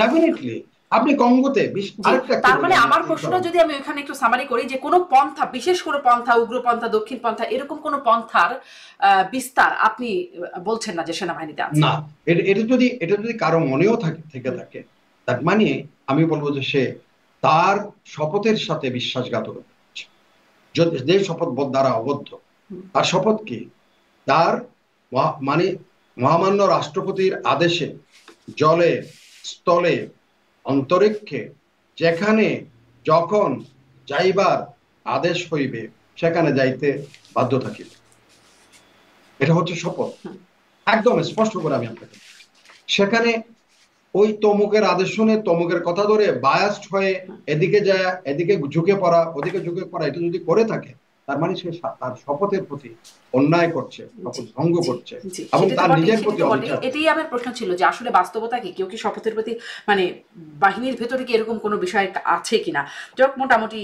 Definitely. আপনি কঙ্গোতে আরেকটা কি তার বলি মানে আমি আমার এই প্রশ্ন কারণে যদি আমি ওইখানে একটু সামারি করি, যে কোনো পন্থা, বিশেষ করে পন্থা, উগ্রপন্থা, দক্ষিণ পন্থা, এরকম কোনো পন্থার বিস্তার আপনি বলছেন না যে সেনাবাহিনীতে আছে? না, এটা যদি কারো মনেও থেকে থাকে, তার মানে আমি বলবো যে সে তার শপথের সাথে বিশ্বাসঘাতকতা করছে। যে শপথ দ্বারা অবদ্ধ, তার শপথ কি? তার মানে মহামান্য রাষ্ট্রপতির আদেশে জলে, স্থলে, অন্তরিক্ষে যেখানে যখন যাইবার আদেশ হইবে সেখানে যাইতে বাধ্য থাকিবে। এটা হচ্ছে শপথ, একদম স্পষ্ট করে আমি আপনাকে। সেখানে ওই তমুকের আদেশ শুনে তমুকের কথা ধরে বায়াসড হয়ে এদিকে যায়, এদিকে ঝুঁকে পড়া, ওদিকে ঝুঁকে পড়া, এটা যদি করে থাকে, তার মানে সে তার শপথের প্রতি অন্যায় করছে, জি, শপথ ভঙ্গ জি, করছে জি, এবং সেটা তো তার বটেই, নিজের সেটা প্রতি তো বটেই। অবিচার এটাই করছে। আমার প্রশ্ন ছিল যে আসলে বাস্তবতা কি, কেউ কি শপথের প্রতি, মানে বাহিনীর ভেতরে কি এরকম কোনো বিষয় আছে কিনা? যাক, মোটামুটি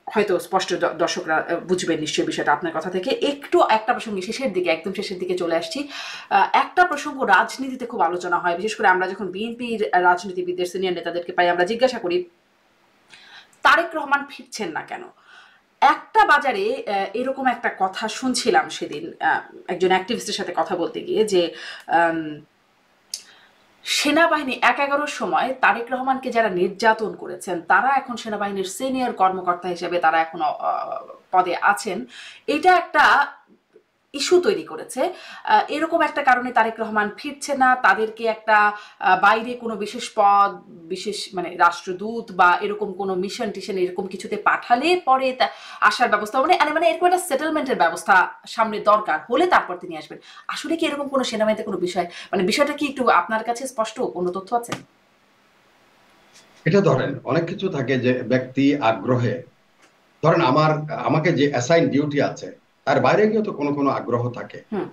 হয়তো স্পষ্ট দর্শকরা বুঝবেন নিশ্চয়ই বিষয়টা আপনার কথা থেকে। একটু একটা প্রসঙ্গে শেষের দিকে, একদম শেষের দিকে চলে আসছি। একটা প্রসঙ্গ রাজনীতিতে খুব আলোচনা হয়, বিশেষ করে আমরা যখন বিএনপির রাজনীতিবিদদের, সিনিয়র নেতাদেরকে পাই, আমরা জিজ্ঞাসা করি তারেক রহমান ফিরছেন না কেন। একটা বাজারে এরকম একটা কথা শুনছিলাম সেদিন একজন অ্যাক্টিভিস্টের সাথে কথা বলতে গিয়ে, যে সেনাবাহিনী ১/১১ সময় তারেক রহমানকে যারা নির্যাতন করেছেন তারা এখন সেনাবাহিনীর সিনিয়র কর্মকর্তা হিসেবে তারা এখন পদে আছেন। এটা একটা ইস্যু তৈরি করেছে। এরকম একটা কারণে তারেক রহমান ফিরছে না, তাদেরকে একটা বাইরে কোনো বিশেষ পদ, বিশেষ মানে রাষ্ট্রদূত বা এরকম কোনো মিশন টিশন এরকম কিছুতে পাঠালে পরে আসার ব্যবস্থা, মানে মানে এরকম একটা সেটেলমেন্টের ব্যবস্থা সামনে দরকার হলে তারপর তিনি আসবেন। আসলে কি এরকম কোনো সেনাবাহিনীতে কোনো বিষয়, মানে বিষয়টা কি একটু আপনার কাছে স্পষ্ট কোনো তথ্য আছে? এটা ধরেন অনেক কিছু থাকে যে ব্যক্তি আগ্রহে, ধরেন আমাকে যে অ্যাসাইন ডিউটি আছে তার বাইরে গিয়ে তো কোনো কোনো আগ্রহ থাকে। হুম।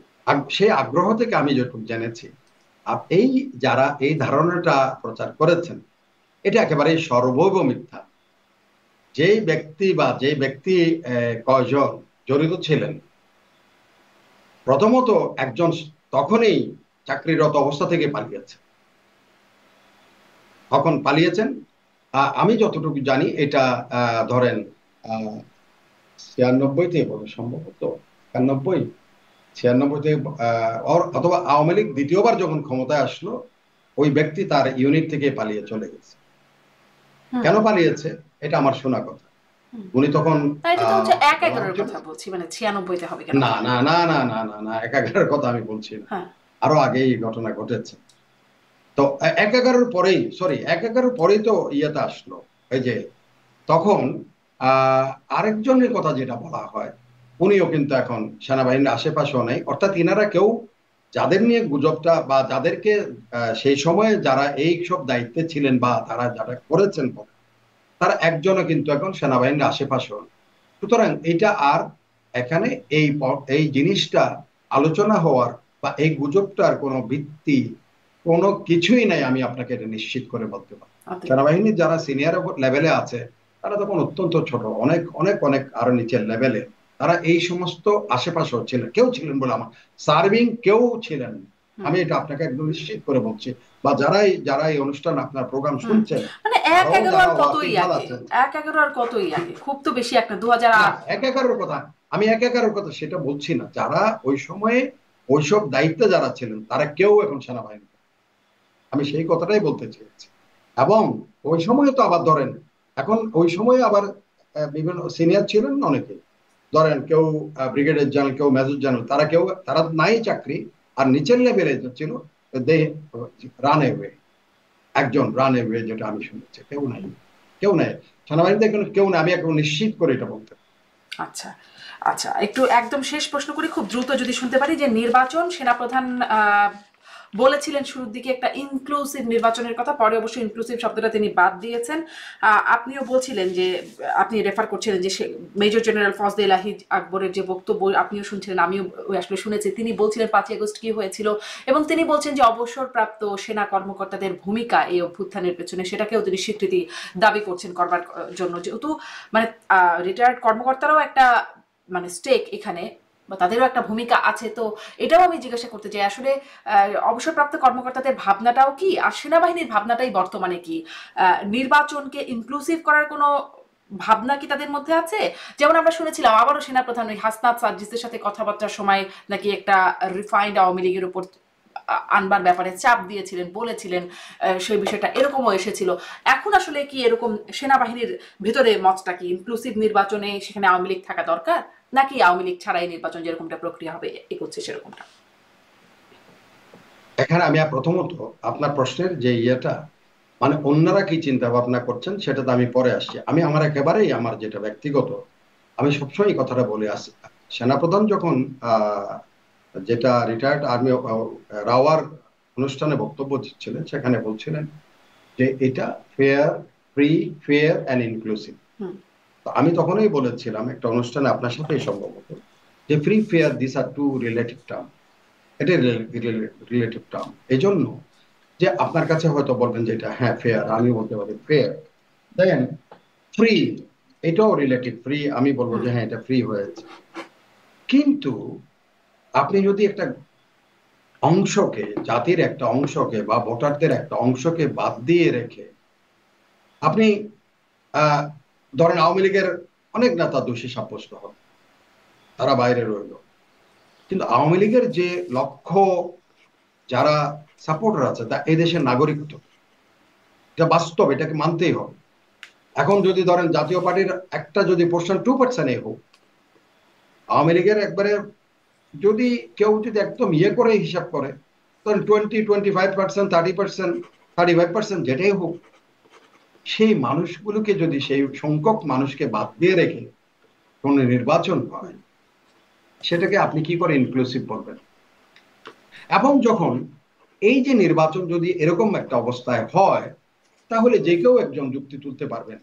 সেই আগ্রহ থেকে আমি যেটুকু জেনেছি, এই যারা এই ধারণাটা প্রচার করেছেন এটা একেবারে সর্বৈব মিথ্যা। যে ব্যক্তি কয়জন জড়িত ছিলেন, প্রথমত একজন তখনই চাকরিরত অবস্থা থেকে পালিয়েছে, তখন পালিয়েছেন। আমি যতটুকু জানি এটা ধরেন 96-তে বলে সম্ভবত, 91, 96-তে অথবা আওয়ামী লীগ দ্বিতীয়বার যখন ক্ষমতায় আসলো ওই ব্যক্তি তার ইউনিট থেকে পালিয়ে চলে গেছে। কেন পালিয়েছে এটা আমার শোনা কথা। উনি তখন না, এটা তো হচ্ছে বলা ১/১১ হচ্ছিল কথা বলছি, মানে 96-তে হবে কেন না পালাবে? না না না না না না 1/11 কথা আমি বলছি না, হ্যাঁ। আরো আগেই এই ঘটনা ঘটেছে। তো 1/11 পরেই, সরি 1/11 পরেই তো ইয়েতে আসলো এই যে তখন আহ আরেকজনের কথা যেটা বলা হয়, উনিও কিন্তু এখন সেনাবাহিনীর আশেপাশেও নেই। অর্থাৎ ইনারা কেউ যাদের নিয়ে গুজবটা বা যাদেরকে সেই সময়ে যারা এই সব দায়িত্বে ছিলেন বা তারা যারা করেছেন তারা একজনও কিন্তু এখন সেনাবাহিনীর আশেপাশেও নেই। সুতরাং এটা আর এখানে এই জিনিসটা আলোচনা হওয়ার বা এই গুজবটার কোনো ভিত্তি কোনো কিছুই নাই, আমি আপনাকে এটা নিশ্চিত করে বলতে পারি। সেনাবাহিনীর যারা সিনিয়র লেভেলে আছে তারা তখন অত্যন্ত ছোট, অনেক অনেক অনেক আরো নিচের লেভেলে, তারা এই সমস্ত আশেপাশেও ছিলেন, কেউ ছিলেন বলে আমার সার্ভিং কেউ ছিলেন, আমি এটা আপনাকে একদম নিশ্চিত করে বলছি। বা যারা এই অনুষ্ঠান আপনার প্রোগ্রাম শুনছেন, মানে তারাও ১/১১ যারা আর কতই ওয়াকিবহাল আগে, আছেন। ১/১১ আর কতই আগে, খুব তো বেশি একটা 2008। না, 1/11 কথা, আমি 1/11 কথা সেটা বলছি না। যারা ওই সময়ে ওইসব দায়িত্বে যারা ছিলেন তারা কেউ এখন সেনাবাহিনী, আমি সেই কথাটাই বলতে চেয়েছি। এবং ওই সময় তো আবার ধরেন এখন ওই সময় আবার বিভিন্ন সিনিয়র ছিলেন অনেকে, ধরেন কেউ ব্রিগেডিয়ার জেনারেল, কেউ মেজর জেনারেল, তারা নাই চাকরি, আর নিচের লেভেলে ছিল দে রান এওয়ে, একজন রান এওয়ে, যেটা আমি শুনেছি। কেউ নাই, কেউ নাই সেনাবাহিনীতে, কেউ নাই, আমি এখন নিশ্চিত করে এটা বলতে। আচ্ছা, আচ্ছা, একটু একদম শেষ প্রশ্ন করি, খুব দ্রুত যদি শুনতে পারি, যে নির্বাচন সেনাপ্রধান বলেছিলেন শুরুর দিকে একটা ইনক্লুসিভ নির্বাচনের কথা, পরে অবশ্য ইনক্লুসিভ শব্দটা তিনি বাদ দিয়েছেন। আপনিও বলছিলেন যে আপনি রেফার করছিলেন যে মেজর জেনারেল ফজলে এলাহি আকবরের যে বক্তব্য আপনিও শুনছিলেন, আমিও আসলে শুনেছি। তিনি বলছিলেন 5ই আগস্ট কি হয়েছিল, এবং তিনি বলছেন যে অবসরপ্রাপ্ত সেনা কর্মকর্তাদের ভূমিকা এই অভ্যুত্থানের পেছনে, সেটাকেও তিনি স্বীকৃতি দাবি করছেন করবার জন্য, যেহেতু মানে রিটায়ার্ড কর্মকর্তারাও একটা মানে স্টেক এখানে, বা তাদেরও একটা ভূমিকা আছে। তো এটাও আমি জিজ্ঞাসা করতে চাই, আসলে অবসরপ্রাপ্ত কর্মকর্তাদের ভাবনাটাও কি আর সেনাবাহিনীর ভাবনাটাই বর্তমানে কি? নির্বাচনকে ইনক্লুসিভ করার কোনো ভাবনা কি তাদের মধ্যে আছে? যেমন আমরা শুনেছিলাম আবারও সেনাপ্রধান ওই হাসনাত সার্জিসের সাথে কথাবার্তার সময় নাকি একটা রিফাইন্ড আওয়ামী লীগের উপর আনবার ব্যাপারে চাপ দিয়েছিলেন, বলেছিলেন সেই বিষয়টা এরকমও এসেছিল। এখন আসলে কি এরকম সেনাবাহিনীর ভেতরে মতটা কি ইনক্লুসিভ নির্বাচনে সেখানে আওয়ামী লীগ থাকা দরকার, নাকি আওয়ামী লীগ ছাড়াই নির্বাচন যেরকমটা প্রক্রিয়া হবে এগোচ্ছে সেরকমটা? এখানে আমি প্রথমত আপনার প্রশ্নের যে ইয়েটা, মানে অন্যরা কি চিন্তা ভাবনা করছেন সেটা তো আমি পরে আসছি। আমি আমার একেবারেই আমার যেটা ব্যক্তিগত, আমি সবসময় এই কথাটা বলে আসি। সেনাপ্রধান যখন যেটা রিটায়ার্ড আর্মি রাওয়ার অনুষ্ঠানে বক্তব্য দিচ্ছিলেন, সেখানে বলছিলেন যে এটা fair, free, fair and inclusive. তো আমি তখনই বলেছিলাম একটা অনুষ্ঠানে আপনার সাথেই সম্ভবত, যে free, fair this are two relative term. এটা রিলেটিভ টার্ম এই জন্য যে আপনার কাছে হয়তো বলবেন যে এটা হ্যাঁ ফেয়ার, আমি বলতে পারি ফেয়ার। দেন ফ্রি, এটাও রিলেটিভ। ফ্রি আমি বলবো যে হ্যাঁ এটা ফ্রি হয়েছে। কিন্তু আপনি যদি একটা অংশকে, জাতির একটা অংশকে বা ভোটারদের একটা অংশকে বাদ দিয়ে রেখে আপনি ধরেন আওয়ামী লীগের অনেক নেতা দোষী সাব্যস্ত হবে, তারা বাইরে রইল, কিন্তু আওয়ামী লীগের যে লক্ষ্য যারা সাপোর্টার আছে তা এই দেশের নাগরিক, তো এটা বাস্তব, এটাকে মানতেই হবে। এখন যদি ধরেন জাতীয় পার্টির একটা যদি পোর্শন 2% হোক, আওয়ামী লীগের একবারে যদি কেউ যদি একদম ইয়ে করে হিসাব করে, ধরেন 20-25%, 30%, 35%, যেটাই হোক, সেই মানুষগুলোকে যদি, সেই সংখ্যক মানুষকে বাদ দিয়ে রেখে কোন নির্বাচন হয়, সেটাকে আপনি কি করে ইনক্লুসিভ বলবেন? এবং যখন এই যে নির্বাচন যদি এরকম একটা অবস্থায় হয়, তাহলে যে কেউ একজন যুক্তি তুলতে পারবেন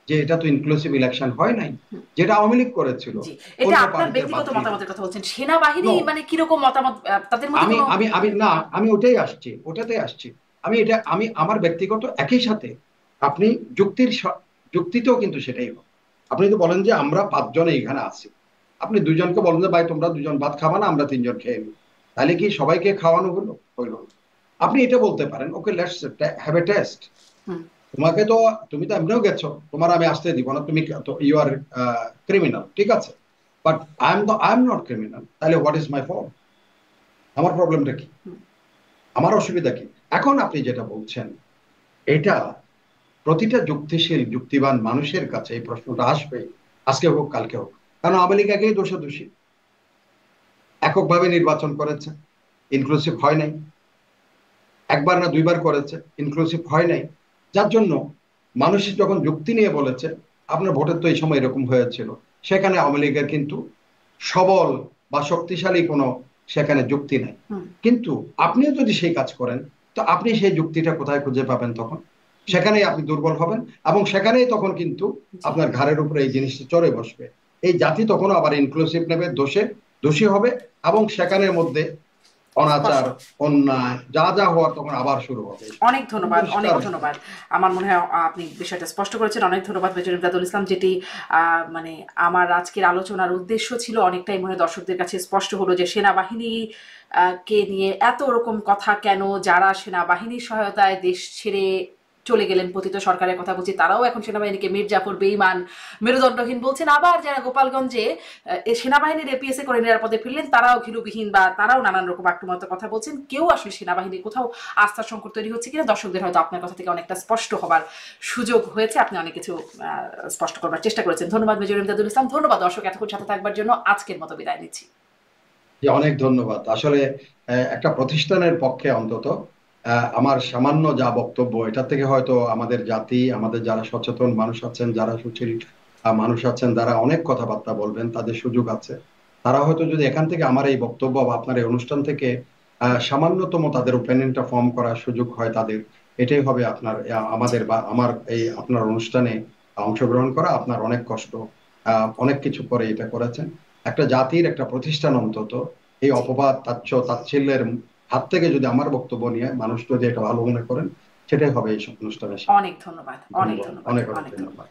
যে এটা তো ইনক্লুসিভ ইলেকশন হয় নাই, যেটা আওয়ামী লীগ করেছিল জি, এটা অন্য আপনার পার্টিদের বাদ ব্যক্তিগত দিয়ে। মতামতের কথা বলছেন, সেনাবাহিনী নো, মানে কিরকম মতামত তাদের মধ্যে আমি কোনো? আমি আমি না, আমি ওটাই আসছি, ওটাতে আসছি। আমি এটা, আমি আমার ব্যক্তিগত, একই সাথে আপনি যুক্তিতেও কিন্তু সেটাই হবে। আপনি তো বলেন যে আমরা 5 জন এখানে আছি, আপনি 2 জনকে বলেন যে ভাই তোমরা 2 জন ভাত খাবা না, আমরা 3 জন খেয়ে নিই, তাহলে কি সবাইকে খাওয়ানো হলো? হইলো না। আপনি এটা বলতে পারেন, okay let's have a test. তোমাকে তো, তুমি তো এমনিও গেছো, তোমার আমি আসতে দিব না, তুমি ইউ আর ক্রিমিনাল, ঠিক আছে, but I am not criminal, তাহলে হোয়াট ইজ মাই ফল্ট? আমার প্রবলেমটা কি? আমার অসুবিধা কি? এখন আপনি যেটা বলছেন, এটা প্রতিটা যুক্তিশীল যুক্তিবান মানুষের কাছে এই প্রশ্নটা আসবে, আজকে হোক কালকে হোক। কারণ আওয়ামী লীগ আগেই দোষী, এককভাবে নির্বাচন করেছে, ইনক্লুসিভ হয় নাই। একবার না দুইবার করেছে, ইনক্লুসিভ হয় নাই। যার জন্য মানুষ যখন যুক্তি নিয়ে বলেছে আপনার ভোটের তো এই সময় এরকম হয়েছিল, সেখানে আওয়ামী লীগের কিন্তু সবল বা শক্তিশালী কোনো সেখানে যুক্তি নাই। কিন্তু আপনিও যদি সেই কাজ করেন, তো আপনি সেই যুক্তিটা কোথায় খুঁজে পাবেন? তখন সেখানেই আপনি দুর্বল হবেন, এবং সেখানেই তখন কিন্তু আপনার ঘাড়ের উপরে এই জিনিসটা চড়ে বসবে। এই জাতি তখন আবার ইনক্লুসিভ নেবে, দোষী হবে, এবং সেখানের মধ্যে অনাচার, অন্যায় যা যা হওয়ার তখন আবার শুরু হবে। অনেক ধন্যবাদ, অনেক ধন্যবাদ। আমার মনে হয় আপনি বিষয়টা স্পষ্ট করেছেন। অনেক ধন্যবাদ মেজর ইমদাদুল ইসলাম। যেটি মানে আমার আজকের আলোচনার উদ্দেশ্য ছিল, অনেকটাই মনে হয় দর্শকদের কাছে স্পষ্ট হলো যে সেনাবাহিনী কে নিয়ে এত রকম কথা কেন, যারা সেনাবাহিনীর সহায়তায় দেশ ছেড়ে চলে গেলেন, পতিত সরকারের কথা বলছি, তারাও এখন সেনাবাহিনীকে মীর জাফর, বেঈমান, মেরুদণ্ডহীন বলছেন। আবার যারা গোপালগঞ্জে সেনাবাহিনীর এপিএসএ করে নিরাপদে ফিরলেন, তারাও ঘিলুবিহীন বা তারাও নানান রকম আক্রমণাত্মক কথা বলছেন। কেউ আসলে সেনাবাহিনীর কোথাও আস্থার সংকট তৈরি হচ্ছে কিনা, দর্শকদের হয়তো আপনার কথা থেকে অনেকটা স্পষ্ট হবার সুযোগ হয়েছে। আপনি অনেক কিছু স্পষ্ট করবার চেষ্টা করেছেন। ধন্যবাদ মেজর ইমদাদুল ইসলাম। ধন্যবাদ দর্শক এতক্ষণ সাথে থাকবার জন্য। আজকের মতো বিদায় নিচ্ছি। অনেক ধন্যবাদ। আসলে একটা প্রতিষ্ঠানের পক্ষে অন্তত আমার সামান্য যা বক্তব্য, এটা থেকে হয়তো আমাদের জাতি, আমাদের যারা সচেতন মানুষ আছেন, যারা সুশীল মানুষ আছেন, যারা অনেক কথাবার্তা বলবেন, তাদের সুযোগ আছে। তারা হয়তো যদি এখান থেকে আমার এই বক্তব্য বা আপনার এই অনুষ্ঠান থেকে সামান্যতম তাদের ওপিনিয়নটা ফর্ম করার সুযোগ হয় তাদের, এটাই হবে আপনার, আমাদের বা আমার এই আপনার অনুষ্ঠানে অংশগ্রহণ করা। আপনার অনেক কষ্ট, অনেক কিছু করে এটা করেছেন। একটা জাতির, একটা প্রতিষ্ঠান অন্তত এই অপবাদ, তাচ্ছিল্যের হাত থেকে যদি আমার বক্তব্য নিয়ে মানুষ যদি এটা ভালো মনে করেন, সেটাই হবে এই অনুষ্ঠানের। অনেক ধন্যবাদ, অনেক ধন্যবাদ, অনেক অনেক অনেক ধন্যবাদ।